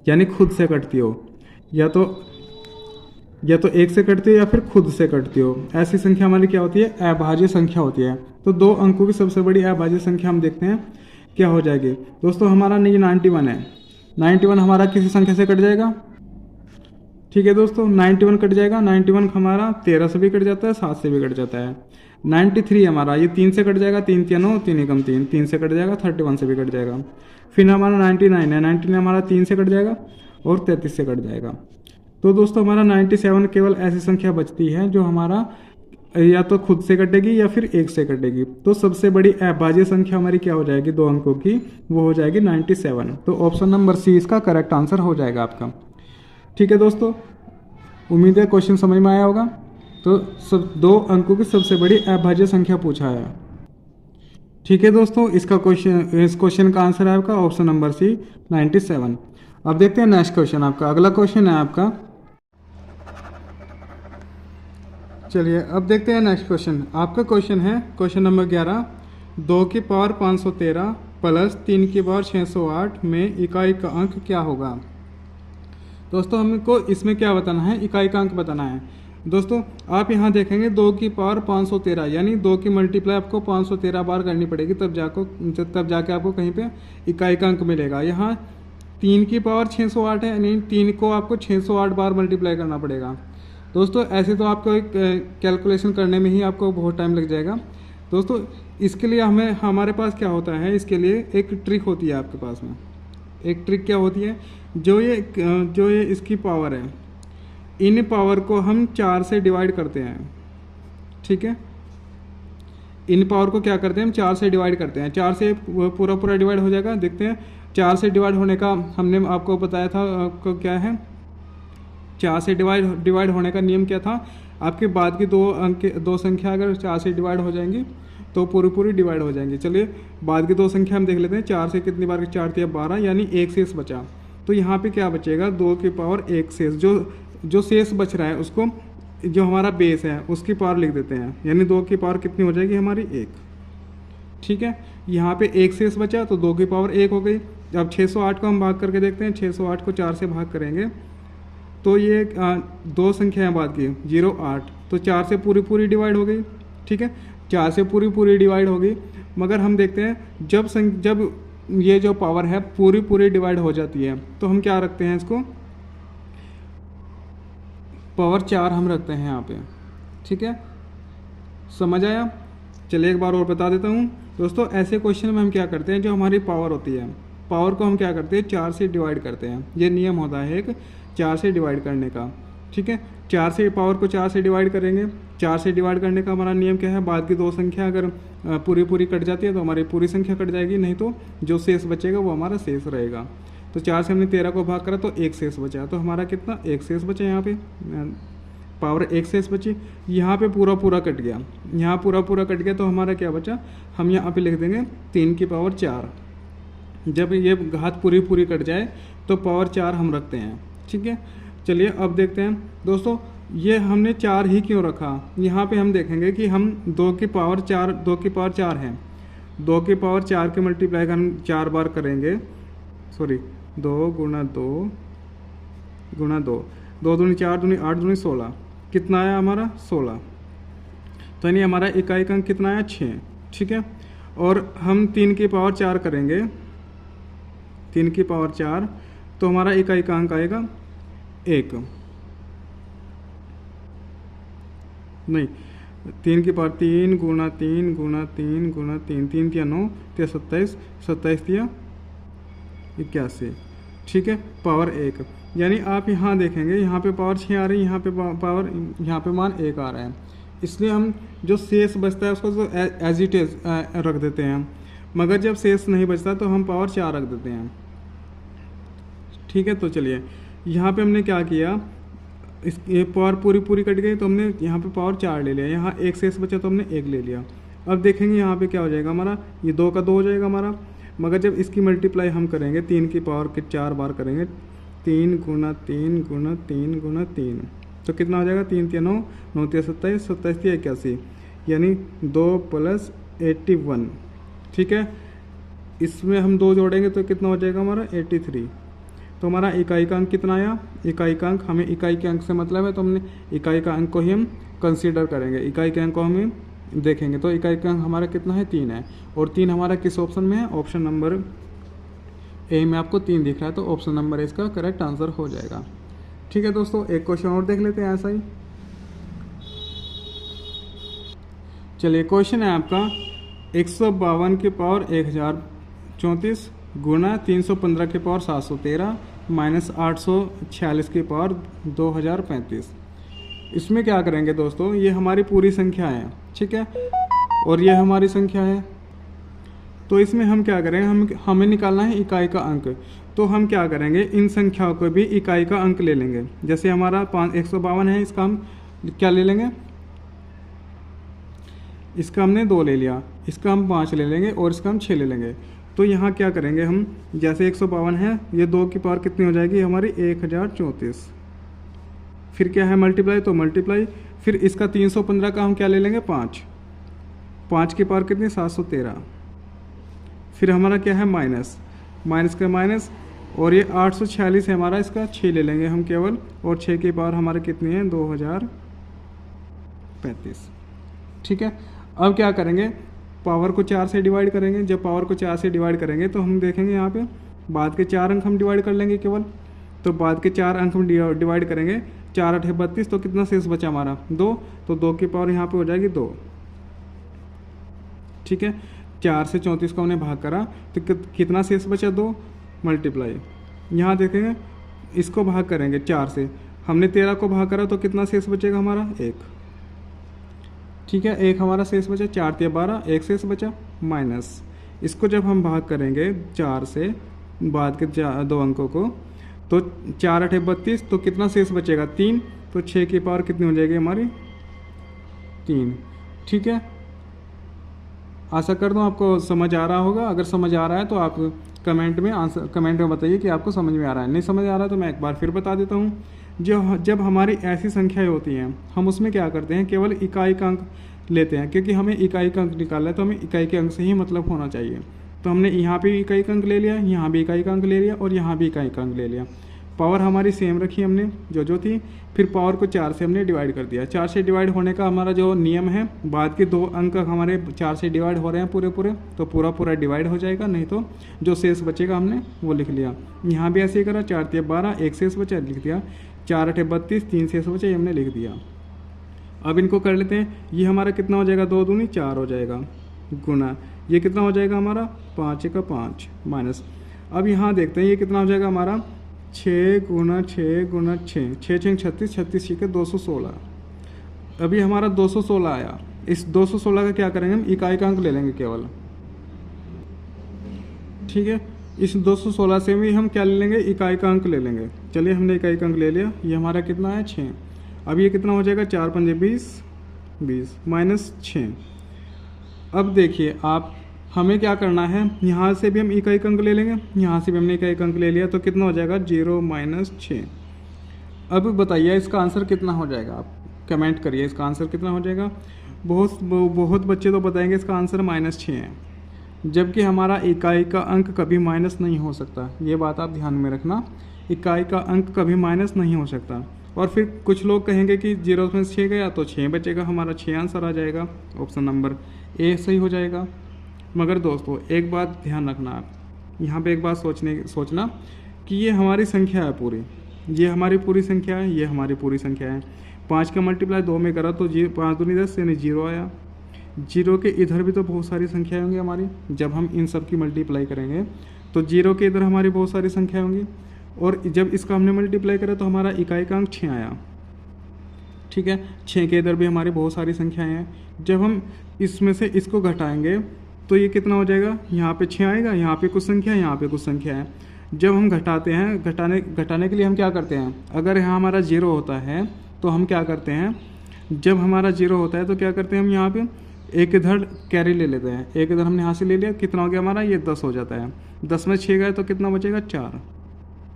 यानी खुद से कटती हो, या तो 1 से कटती हो या फिर खुद से कटती हो। ऐसी संख्या हमारी क्या होती है, अभाज्य संख्या होती है। तो 2 अंकों की सबसे बड़ी अभाज्य संख्या हम देखते हैं क्या हो जाएगी। दोस्तों हमारा 91 है, 91 हमारा किसी संख्या से कट जाएगा। ठीक है दोस्तों, 91 कट जाएगा। 91 हमारा 13 से भी कट जाता है, 7 से भी कट जाता है। 93 हमारा, ये 3 से कट जाएगा, 3 3 9, 3 एकम 3, 3 से कट जाएगा, 31 से भी कट जाएगा। फिर हमारा 99 है, 99 हमारा 3 से कट जाएगा और 33 से कट जाएगा। तो दोस्तों हमारा 97 केवल ऐसी संख्या बचती है जो हमारा या तो खुद से कटेगी या फिर 1 से कटेगी। तो सबसे बड़ी अभाज्य संख्या हमारी क्या हो जाएगी 2 अंकों की, वो हो जाएगी 97। तो ऑप्शन नंबर सी इसका करेक्ट आंसर हो जाएगा आपका। ठीक है दोस्तों, उम्मीद है क्वेश्चन समझ में आया होगा। तो सब 2 अंकों की सबसे बड़ी अभाज्य संख्या पूछा है। ठीक है दोस्तों, इस क्वेश्चन का आंसर है आपका ऑप्शन नंबर सी 97। अब देखते हैं नेक्स्ट क्वेश्चन आपका। अगला क्वेश्चन है आपका, चलिए अब देखते हैं नेक्स्ट क्वेश्चन। आपका क्वेश्चन है क्वेश्चन नंबर 11, 2 की पावर 513 प्लस 3 की पावर 608 में इकाई का अंक क्या होगा। दोस्तों हमको इसमें क्या बताना है, इकाई का अंक बताना है। दोस्तों आप यहाँ देखेंगे 2 की पावर 513 यानी 2 की मल्टीप्लाई आपको 513 बार करनी पड़ेगी, तब जाके आपको कहीं पे इकाई का अंक मिलेगा। यहाँ 3 की पावर 608 है यानी 3 को आपको 608 बार मल्टीप्लाई करना पड़ेगा। दोस्तों ऐसे तो आपको एक कैलकुलेशन करने में ही आपको बहुत टाइम लग जाएगा। दोस्तों इसके लिए हमारे पास क्या होता है, इसके लिए एक ट्रिक होती है आपके पास में। एक ट्रिक क्या होती है, जो ये इसकी पावर है, इन पावर को हम 4 से डिवाइड करते हैं। ठीक है, इन पावर को क्या करते हैं हम 4 से डिवाइड करते हैं। 4 से पूरा डिवाइड हो जाएगा। देखते हैं 4 से डिवाइड होने का हमने आपको बताया था, आपको क्या है 4 से डिवाइड होने का नियम क्या था, आपके बाद की 2 संख्या अगर 4 से डिवाइड हो जाएंगी तो पूरी डिवाइड हो जाएंगी। चलिए बाद की 2 संख्या हम देख लेते हैं। 4 से कितनी बार 4 3 12 यानी 1 शेष बचा। तो यहाँ पे क्या बचेगा 2 की पावर 1 शेष, जो शेष बच रहा है उसको जो हमारा बेस है उसकी पावर लिख देते हैं, यानी 2 की पावर कितनी हो जाएगी हमारी 1। ठीक है, यहाँ पे 1 शेष बचा तो 2 की पावर 1 हो गई। अब 608 को हम भाग करके देखते हैं। 608 को 4 से भाग करेंगे तो ये 2 संख्याएं बाद की 0 8, तो 4 से पूरी डिवाइड हो गई। ठीक है, 4 से पूरी डिवाइड हो गई। मगर हम देखते हैं जब ये जो पावर है पूरी डिवाइड हो जाती है तो हम क्या रखते हैं, इसको पावर 4 हम रखते हैं यहाँ पे। ठीक है, समझ आया। चलिए एक बार और बता देता हूँ दोस्तों। ऐसे क्वेश्चन में हम क्या करते हैं, जो हमारी पावर होती है, पावर को हम क्या करते हैं 4 से डिवाइड करते हैं। ये नियम होता है एक 4 से डिवाइड करने का। ठीक है, 4 से पावर को 4 से डिवाइड करेंगे। 4 से डिवाइड करने का हमारा नियम क्या है, बाद की 2 संख्या अगर पूरी कट जाती है तो हमारी पूरी संख्या कट जाएगी, नहीं तो जो शेष बचेगा वो हमारा शेष रहेगा। तो 4 से हमने 13 को भाग करा तो 1 शेष बचा, तो हमारा कितना 1 शेष बचा। यहाँ पे पावर 1 शेष बची। यहाँ पे पूरा कट गया, यहाँ पूरा कट गया तो हमारा क्या बचा, हम यहाँ पे लिख देंगे 3 की पावर 4। जब ये घात पूरी कट जाए तो पावर 4 हम रखते हैं। ठीक है, चलिए अब देखते हैं दोस्तों ये हमने 4 ही क्यों रखा। यहाँ पे हम देखेंगे कि हम 2 की पावर 4 है, 2 की पावर 4 के मल्टीप्लाई का हम 4 बार करेंगे। सॉरी 2 गुणा 2 गुणा 2, 2 दूनी 4 दूनी 8 दूनी 16, कितना आया हमारा 16। तो यानी हमारा इकाई का अंक कितना आया 6। ठीक है, और हम 3 की पावर 4 करेंगे, 3 की पावर 4 तो हमारा इकाई का अंक आएगा 1 नहीं, 3 की पावर 3 गुणा 3 गुणा 3 गुणा 3, 3 तिया 9 तिया 27, 27 तिया 81। ठीक है, पावर 1 यानी आप यहाँ देखेंगे यहाँ पे पावर 6 आ रही है, यहाँ पे पावर यहाँ पे मान 1 आ रहा है। इसलिए हम जो शेष बचता है उसको तो एज इट इज रख देते हैं, मगर जब शेष नहीं बचता तो हम पावर 4 रख देते हैं। ठीक है, तो चलिए यहाँ पे हमने क्या किया, ये पावर पूरी कट गई तो हमने यहाँ पे पावर 4 ले लिया, यहाँ 1 शेष बचा तो हमने 1 ले लिया। अब देखेंगे यहाँ पे क्या हो जाएगा हमारा, ये 2 का 2 हो जाएगा हमारा। मगर जब इसकी मल्टीप्लाई हम करेंगे 3 की पावर के 4 बार करेंगे, 3 गुणा 3 गुणा 3 गुणा 3, तो कितना हो जाएगा 3 तिया 9, 9 तिया 27, 27 तिया 81, यानी 2 + 81। ठीक है, इसमें हम 2 जोड़ेंगे तो कितना हो जाएगा हमारा 83। तो हमारा इकाई का अंक कितना आया, इकाई का अंक, हमें इकाई के अंक से मतलब है तो हमने इकाई का अंक को ही हम कंसीडर करेंगे, इकाई के अंक को हमें देखेंगे। तो इकाई का अंक हमारा कितना है 3 है, और 3 हमारा किस ऑप्शन में है, ऑप्शन नंबर ए में आपको 3 दिख रहा है, तो ऑप्शन नंबर इसका करेक्ट आंसर हो जाएगा। ठीक है दोस्तों, एक क्वेश्चन और देख लेते हैं ऐसा ही। चलिए क्वेश्चन है आपका 152 की पावर 1034 गुना 315 की पावर 713 माइनस 846 की पावर 2035। इसमें क्या करेंगे दोस्तों, ये हमारी पूरी संख्या है, ठीक है, और ये हमारी संख्या है। तो इसमें हम क्या करेंगे, हमें निकालना है इकाई का अंक। तो हम क्या करेंगे, इन संख्याओं को भी इकाई का अंक ले लेंगे। जैसे हमारा 152 है, इसका हम क्या ले लेंगे, इसका हमने 2 ले लिया, इसका हम 5 ले लेंगे और इसका हम 6 ले लेंगे। तो यहाँ क्या करेंगे हम, जैसे 152 है, ये 2 की पावर कितनी हो जाएगी हमारी 1034। फिर क्या है मल्टीप्लाई, तो मल्टीप्लाई, फिर इसका 315 का हम क्या ले लेंगे 5, 5 की पावर कितनी 713। फिर हमारा क्या है माइनस, माइनस का माइनस, और ये 846 है हमारा, इसका 6 ले लेंगे हम केवल, और 6 की पावर हमारे कितनी है 2035। ठीक है, अब क्या करेंगे, पावर को 4 से डिवाइड करेंगे। जब पावर को 4 से डिवाइड करेंगे तो हम देखेंगे यहाँ पे बाद के 4 अंक हम डिवाइड कर लेंगे केवल। तो बाद के 4 अंक हम डिवाइड करेंगे, 4 8 32, तो कितना शेष बचा हमारा 2, तो 2 की पावर यहाँ पे हो जाएगी 2। ठीक है, 4 से 34 को हमने भाग करा तो कितना शेष बचा 2, मल्टीप्लाई, यहाँ देखेंगे इसको भाग करेंगे 4 से, हमने 13 को भाग करा तो कितना शेष बचेगा हमारा 1। ठीक है, 1 हमारा शेष बचा, 4 3 12, 1 शेष बचा, माइनस इसको जब हम भाग करेंगे 4 से बाद के 2 अंकों को, तो 4 8 32, तो कितना शेष बचेगा 3, तो 6 की पावर कितनी हो जाएगी हमारी 3। ठीक है, आशा करता हूँ आपको समझ आ रहा होगा। अगर समझ आ रहा है तो आप कमेंट में बताइए कि आपको समझ में आ रहा है। नहीं समझ आ रहा है तो मैं एक बार फिर बता देता हूँ। जब हमारी ऐसी संख्याएं होती हैं, हम उसमें क्या करते हैं, केवल इकाई का अंक लेते हैं, क्योंकि हमें इकाई का अंक निकालना है तो हमें इकाई के अंक से ही मतलब होना चाहिए। तो हमने यहाँ भी इकाई का अंक ले लिया, यहाँ भी इकाई का अंक ले लिया, और यहाँ भी इकाई का अंक ले लिया। पावर हमारी सेम रखी हमने जो थी, फिर पावर को 4 से हमने डिवाइड कर दिया। 4 से डिवाइड होने का हमारा जो नियम है, बाद के 2 अंक हमारे 4 से डिवाइड हो रहे हैं पूरे, तो पूरा डिवाइड हो जाएगा, नहीं तो जो शेष बचेगा हमने वो लिख लिया। यहाँ भी ऐसे ही करा, 4 3 12, 1 शेष बचा, लिख दिया, 4 8 32, 3 शेष बचा, ये हमने लिख दिया। अब इनको कर लेते हैं, ये हमारा कितना हो जाएगा 2 दूनी 4 हो जाएगा, गुना ये कितना हो जाएगा हमारा 5 का 5, माइनस। अब यहाँ देखते हैं ये कितना हो जाएगा हमारा 6 गुना 6 गुना 6, 6 6 36, 36 6 216। अभी हमारा 216 आया। इस 216 का क्या करेंगे हम, इकाई का अंक ले लेंगे केवल। ठीक है, इस 216 से भी हम क्या ले लेंगे, इकाई का अंक ले लेंगे। चलिए हमने इकाई का अंक ले लिया, ये हमारा कितना है 6। अब ये कितना हो जाएगा 4 5 20 माइनस 6। अब देखिए आप, हमें क्या करना है, यहाँ से भी हम इकाई का अंक ले लेंगे, यहाँ से भी हमने इकाई का अंक ले लिया, तो कितना हो जाएगा 0 माइनस 6। अब बताइए इसका आंसर कितना हो जाएगा, आप कमेंट करिए इसका आंसर कितना हो जाएगा। बहुत बच्चे तो बताएंगे इसका आंसर -6 है, जबकि हमारा इकाई का अंक कभी माइनस नहीं हो सकता। ये बात आप ध्यान में रखना, इकाई का अंक कभी माइनस नहीं हो सकता। और फिर कुछ लोग कहेंगे कि 0 में 6 गया तो 6 बचेगा, हमारा 6 आंसर आ जाएगा, ऑप्शन नंबर ए सही हो जाएगा। मगर दोस्तों एक बात ध्यान रखना, आप यहाँ पे एक बात सोचना कि ये हमारी संख्या है पूरी, ये हमारी पूरी संख्या है, ये हमारी पूरी संख्या है। 5 का मल्टीप्लाई 2 में करा तो 5 दूनी 10 यानी 0 आया। 0 के इधर भी तो बहुत सारी संख्याएं होंगी हमारी, जब हम इन सब की मल्टीप्लाई करेंगे तो 0 के इधर हमारी बहुत सारी संख्याएं होंगी, और जब इसका हमने मल्टीप्लाई करा तो हमारा इकाई का अंक 6 आया। ठीक है, 6 के इधर भी हमारी बहुत सारी संख्याएँ हैं। जब हम इसमें से इसको घटाएंगे तो ये कितना हो जाएगा, यहाँ पे 6 आएगा, यहाँ पे कुछ संख्या है, यहाँ पे कुछ संख्या है। जब हम घटाते हैं, घटाने के लिए हम क्या करते हैं, अगर यहाँ हमारा 0 होता है तो हम क्या करते हैं, जब हमारा 0 होता है तो क्या करते हैं हम यहाँ पे एक इधर कैरी ले लेते हैं, एक इधर हमने यहाँ से ले लिया, कितना हो गया हमारा, ये 10 हो जाता है। 10 में 6 गए तो कितना बचेगा 4।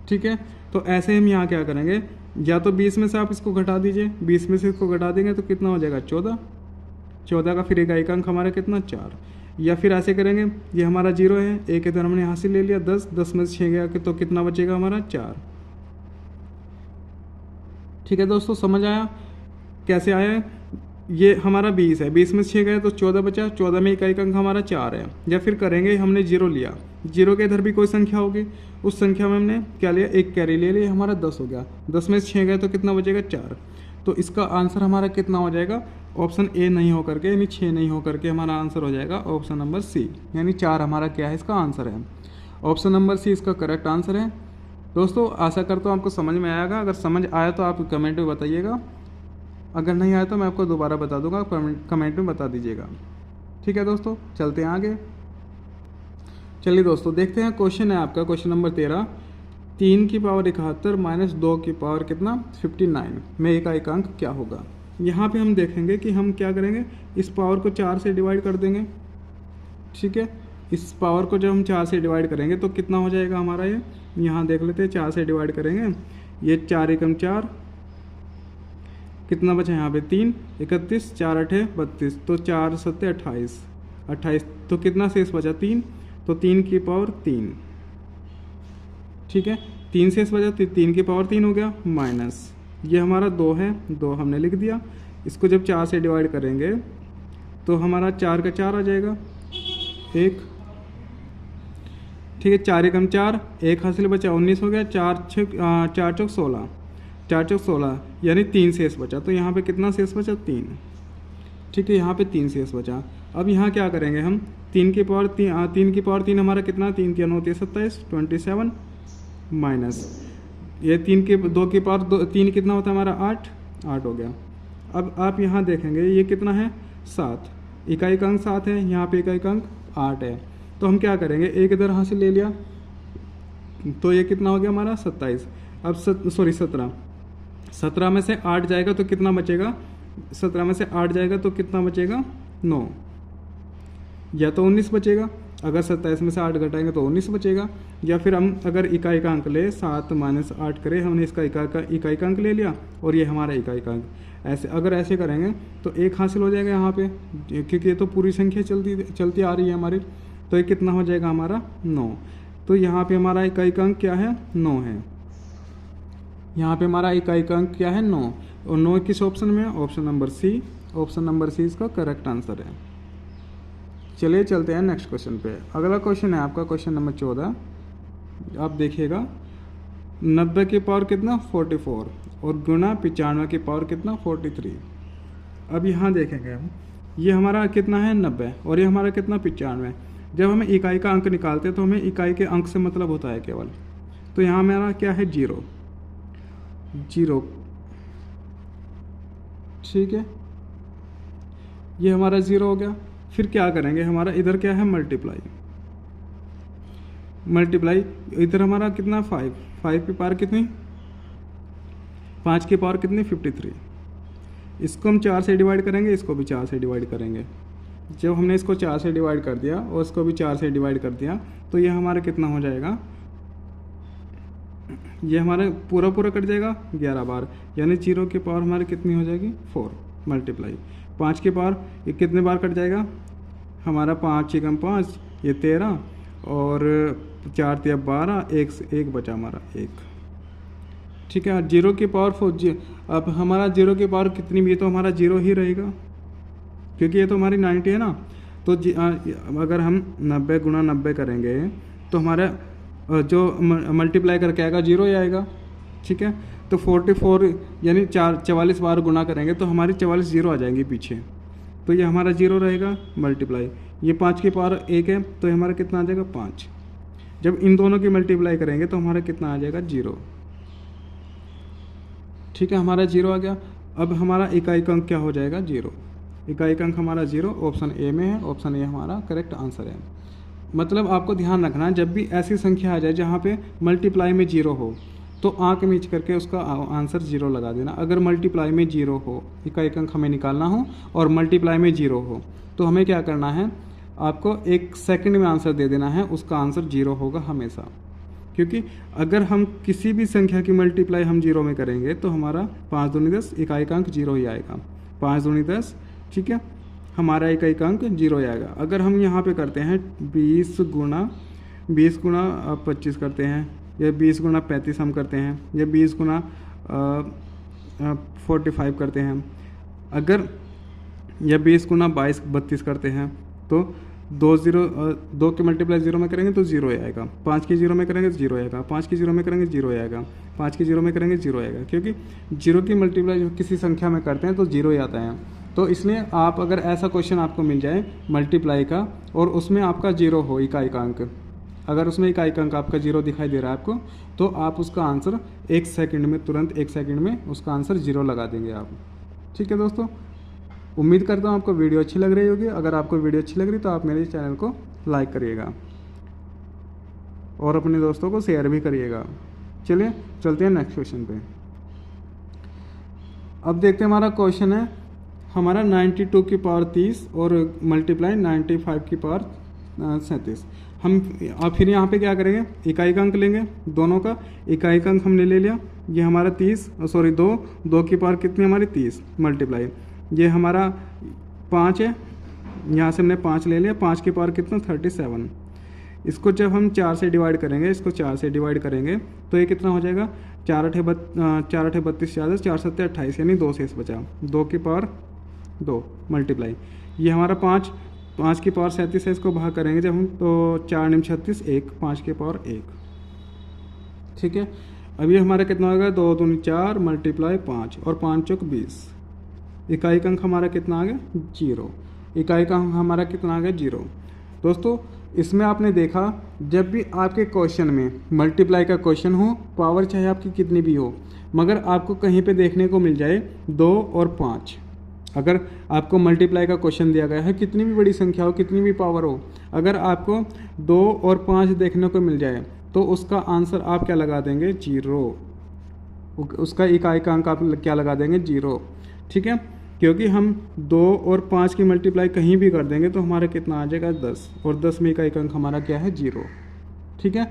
ठीक है, तो ऐसे हम यहाँ क्या करेंगे, या तो 20 में से आप इसको घटा दीजिए, 20 में से इसको घटा देंगे तो कितना हो जाएगा 14, 14 का फिर इकाई का अंक हमारा कितना 4। या फिर ऐसे करेंगे, ये हमारा 0 है, एक इधर हमने यहाँ से ले लिया 10, 10 में से 6 गया तो कितना बचेगा हमारा 4। ठीक है दोस्तों, समझ आया कैसे आया है। ये हमारा 20 है, 20 में से 6 गए तो 14 बचा, 14 में इकाई का अंक हमारा 4 है। या फिर करेंगे, हमने 0 लिया, 0 के इधर भी कोई संख्या होगी, उस संख्या में हमने क्या लिया, एक कैरी ले लिया, हमारा 10 हो गया। 10 में से 6 गए तो कितना बचेगा 4। तो इसका आंसर हमारा कितना हो जाएगा, ऑप्शन ए नहीं हो करके यानी 6 नहीं हो करके हमारा आंसर हो जाएगा ऑप्शन नंबर सी, यानी 4 हमारा क्या है इसका आंसर है। ऑप्शन नंबर सी इसका करेक्ट आंसर है। दोस्तों आशा करता हूँ आपको समझ में आएगा, अगर समझ आया तो आप कमेंट में बताइएगा, अगर नहीं आया तो मैं आपको दोबारा बता दूंगा, कमेंट में बता दीजिएगा। ठीक है दोस्तों, चलते हैं आगे। चलिए दोस्तों देखते हैं, क्वेश्चन है आपका क्वेश्चन नंबर 13, 3 की पावर 71 माइनस 2 की पावर कितना 59 में एक अंक क्या होगा। यहाँ पे हम देखेंगे कि हम क्या करेंगे, इस पावर को 4 से डिवाइड कर देंगे। ठीक है, इस पावर को जब हम 4 से डिवाइड करेंगे तो कितना हो जाएगा हमारा, ये यहाँ देख लेते हैं, 4 से डिवाइड करेंगे, ये 4 एकम 4, कितना बचा यहाँ पे 3, 31, 4 8 32, तो 4 7 28, 28 तो कितना शेष बचा 3, तो 3 की पावर 3। ठीक है, 3 शेष बचा तो 3 की पावर 3 हो गया, माइनस ये हमारा 2 है, 2 हमने लिख दिया। इसको जब 4 से डिवाइड करेंगे तो हमारा 4 का 4 आ जाएगा, 1। ठीक है, 4 एकम 4, 1 हासिल बचा 19 हो गया, 4 चौक 16, 4 चौक 16 यानी 3 शेष बचा, तो यहाँ पे कितना शेष बचा 3। ठीक है, यहाँ पे 3 शेष बचा। अब यहाँ क्या करेंगे हम, 3 की पावर 3 हमारा कितना, 3 की 9 27, 27 माइनस ये 2 की पावर 3 कितना होता है हमारा 8 हो गया। अब आप यहाँ देखेंगे ये कितना है 7, इकाई का अंक 7 है, यहाँ पे इकाई का अंक 8 है, तो हम क्या करेंगे, एक इधर यहाँ से ले लिया, तो ये कितना हो गया हमारा 27। अब 17 में से 8 जाएगा तो कितना बचेगा, 17 में से 8 जाएगा तो कितना बचेगा 9, या तो 19 बचेगा। अगर 27 में से 8 घटाएंगे तो 19 बचेगा, या फिर हम अगर इकाई का अंक ले 7 माइनस 8 करें, हमने इसका इकाई का अंक ले लिया और ये हमारा इकाई का अंक, ऐसे अगर ऐसे करेंगे तो 1 हासिल हो जाएगा यहाँ पे, क्योंकि ये तो पूरी संख्या चलती आ रही है हमारी, तो ये कितना हो जाएगा हमारा 9। तो यहाँ पे हमारा इकाई का अंक क्या है 9 है, यहाँ पे हमारा इकाई का अंक क्या है 9, और 9 किस ऑप्शन में है, option number C, option number C इसका करेक्ट आंसर है। चलिए चलते हैं नेक्स्ट क्वेश्चन पे। अगला क्वेश्चन है आपका क्वेश्चन नंबर 14, आप देखिएगा 90 की पावर कितना 44 और गुना 95 की पावर कितना 43। अब यहाँ देखेंगे हम, ये हमारा कितना है 90 और ये हमारा कितना 95। जब हमें इकाई का अंक निकालते हैं तो हमें इकाई के अंक से मतलब होता है केवल, तो यहाँ हमारा क्या है 0। ठीक है, ये हमारा 0 हो गया। फिर क्या करेंगे, हमारा इधर क्या है मल्टीप्लाई, इधर हमारा कितना 5 की पावर कितनी, 5 की पावर कितनी 53। इसको हम 4 से डिवाइड करेंगे, इसको भी 4 से डिवाइड करेंगे। जब हमने इसको 4 से डिवाइड कर दिया और इसको भी 4 से डिवाइड कर दिया तो ये हमारा कितना हो जाएगा, ये हमारा पूरा कट जाएगा 11 बार, यानी 0 की पावर हमारी कितनी हो जाएगी 4 मल्टीप्लाई 5 की पावर, ये कितने बार कट जाएगा हमारा 5 एकम 5, ये 13 और 4 तिया 12, 1 बचा हमारा 1। ठीक है, 0 की पावर 4, अब हमारा 0 की पावर कितनी भी है तो हमारा 0 ही रहेगा, क्योंकि ये तो हमारी 90 है ना। तो अगर हम 90 गुणा 90 करेंगे तो हमारा जो मल्टीप्लाई करके आएगा 0 ही आएगा। ठीक है, तो 44 यानी 44 बार गुना करेंगे तो हमारी 44 0 आ जाएंगी पीछे, तो ये हमारा 0 रहेगा मल्टीप्लाई। ये 5 की पावर 1 है तो हमारा कितना आ जाएगा 5। जब इन दोनों की मल्टीप्लाई करेंगे तो हमारा कितना आ जाएगा 0। ठीक है, हमारा 0 आ गया। अब हमारा इकाई का अंक क्या हो जाएगा 0, इकाई का अंक हमारा 0 ऑप्शन ए में है, ऑप्शन ए हमारा करेक्ट आंसर है। मतलब आपको ध्यान रखना है, जब भी ऐसी संख्या आ जाए जहाँ पे मल्टीप्लाई में 0 हो तो आंक नीच करके उसका आंसर 0 लगा देना। अगर मल्टीप्लाई में 0 हो, इकाई का अंक हमें निकालना हो और मल्टीप्लाई में 0 हो तो हमें क्या करना है, आपको 1 सेकंड में आंसर दे देना है, उसका आंसर 0 होगा हमेशा। क्योंकि अगर हम किसी भी संख्या की मल्टीप्लाई हम 0 में करेंगे तो हमारा 5 दूनी 10, इकाई का अंक 0 ही आएगा। 5 दूनी 10, ठीक है, हमारा इकाई का अंक 0 ही आएगा। अगर हम यहाँ पे करते हैं 20 गुणा 25 करते हैं, या 20 गुणा 35 हम करते हैं, या 20 गुणा 45 करते हैं, अगर या 20 गुणा 32 करते हैं तो दो के मल्टीप्लाई जीरो में करेंगे तो जीरो आएगा, 5 की जीरो में करेंगे तो जीरो आएगा, 5 की जीरो में करेंगे जीरो आएगा, 5 की जीरो में करेंगे जीरो आएगा, क्योंकि जीरो की मल्टीप्लाई जो किसी संख्या में करते हैं तो जीरो ही आता है। तो इसलिए आप अगर ऐसा क्वेश्चन आपको मिल जाए मल्टीप्लाई का और उसमें आपका जीरो हो इकाई का अंक, अगर उसमें इकाई का अंक आपका जीरो दिखाई दे रहा है आपको, तो आप उसका आंसर 1 सेकंड में, तुरंत 1 सेकंड में उसका आंसर जीरो लगा देंगे आप। ठीक है दोस्तों, उम्मीद करता हूँ आपको वीडियो अच्छी लग रही होगी। अगर आपको वीडियो अच्छी लग रही तो आप मेरे चैनल को लाइक करिएगा और अपने दोस्तों को शेयर भी करिएगा। चलिए चलते हैं नेक्स्ट क्वेश्चन पे। अब देखते हैं हमारा क्वेश्चन है हमारा 92 की पावर 30 और मल्टीप्लाई 95 की पावर 37। हम अब फिर यहाँ पे क्या करेंगे, इकाई का अंक लेंगे दोनों का। इकाई का अंक हमने ले लिया, ये हमारा 2 की पावर कितनी हमारी 30 मल्टीप्लाई, ये हमारा 5 है, यहाँ से हमने 5 ले लिया, 5 की पावर कितना 37। इसको जब हम 4 से डिवाइड करेंगे, इसको 4 से डिवाइड करेंगे तो ये कितना हो जाएगा, 4 8 32 ज़्यादा 4 7 28, यानी 2 शेष बचा, 2 की पावर 2 मल्टीप्लाई, ये हमारा 5 की पावर 37 है, इसको भाग करेंगे जब हम तो 4 9 36 1, 5 की पावर 1। ठीक है, अब ये हमारा कितना होगा 2 दूनी 4 मल्टीप्लाई 5 और 5 चौक 20। इकाई का अंक हमारा कितना आ गया 0, इकाई का अंक हमारा कितना आ गया 0। दोस्तों इसमें आपने देखा जब भी आपके क्वेश्चन में मल्टीप्लाई का क्वेश्चन हो, पावर चाहे आपकी कितनी भी हो, मगर आपको कहीं पे देखने को मिल जाए 2 और 5, अगर आपको मल्टीप्लाई का क्वेश्चन दिया गया है, कितनी भी बड़ी संख्या हो, कितनी भी पावर हो, अगर आपको 2 और 5 देखने को मिल जाए तो उसका आंसर आप क्या लगा देंगे 0, उसका इकाई का अंक आप क्या लगा देंगे 0। ठीक है, क्योंकि हम 2 और 5 की मल्टीप्लाई कहीं भी कर देंगे तो हमारा कितना आ जाएगा 10, और 10 में इकाई का अंक हमारा क्या है 0। ठीक है,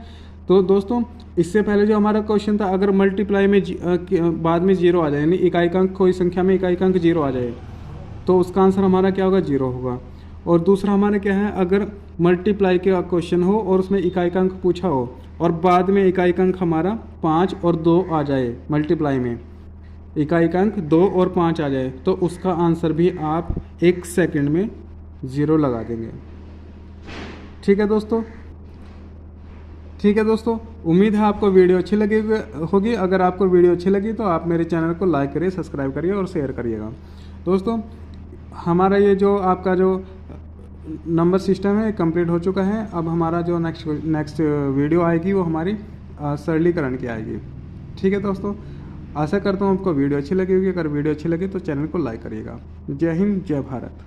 तो दोस्तों इससे पहले जो हमारा क्वेश्चन था, अगर मल्टीप्लाई में बाद में 0 आ जाए, यानी इकाई का अंक, कोई संख्या में इकाई का अंक 0 आ जाए तो उसका आंसर हमारा क्या होगा 0 होगा। और दूसरा हमारा क्या है, अगर मल्टीप्लाई का क्वेश्चन हो और उसमें इकाई का अंक पूछा हो और बाद में इकाई का अंक हमारा 5 और 2 आ जाए, मल्टीप्लाई में इकाई का अंक 2 और 5 आ जाए, तो उसका आंसर भी आप 1 सेकंड में 0 लगा देंगे। ठीक है दोस्तों, ठीक है दोस्तों, उम्मीद है आपको वीडियो अच्छी लगी होगी। अगर आपको वीडियो अच्छी लगी तो आप मेरे चैनल को लाइक करिए, सब्सक्राइब करिए और शेयर करिएगा। दोस्तों हमारा ये जो आपका जो नंबर सिस्टम है कंप्लीट हो चुका है। अब हमारा जो नेक्स्ट वीडियो आएगी वो हमारी सरलीकरण की आएगी। ठीक है दोस्तों, आशा करता हूँ आपको वीडियो अच्छी लगी होगी। अगर वीडियो अच्छी लगी तो चैनल को लाइक करिएगा। जय हिंद, जय भारत।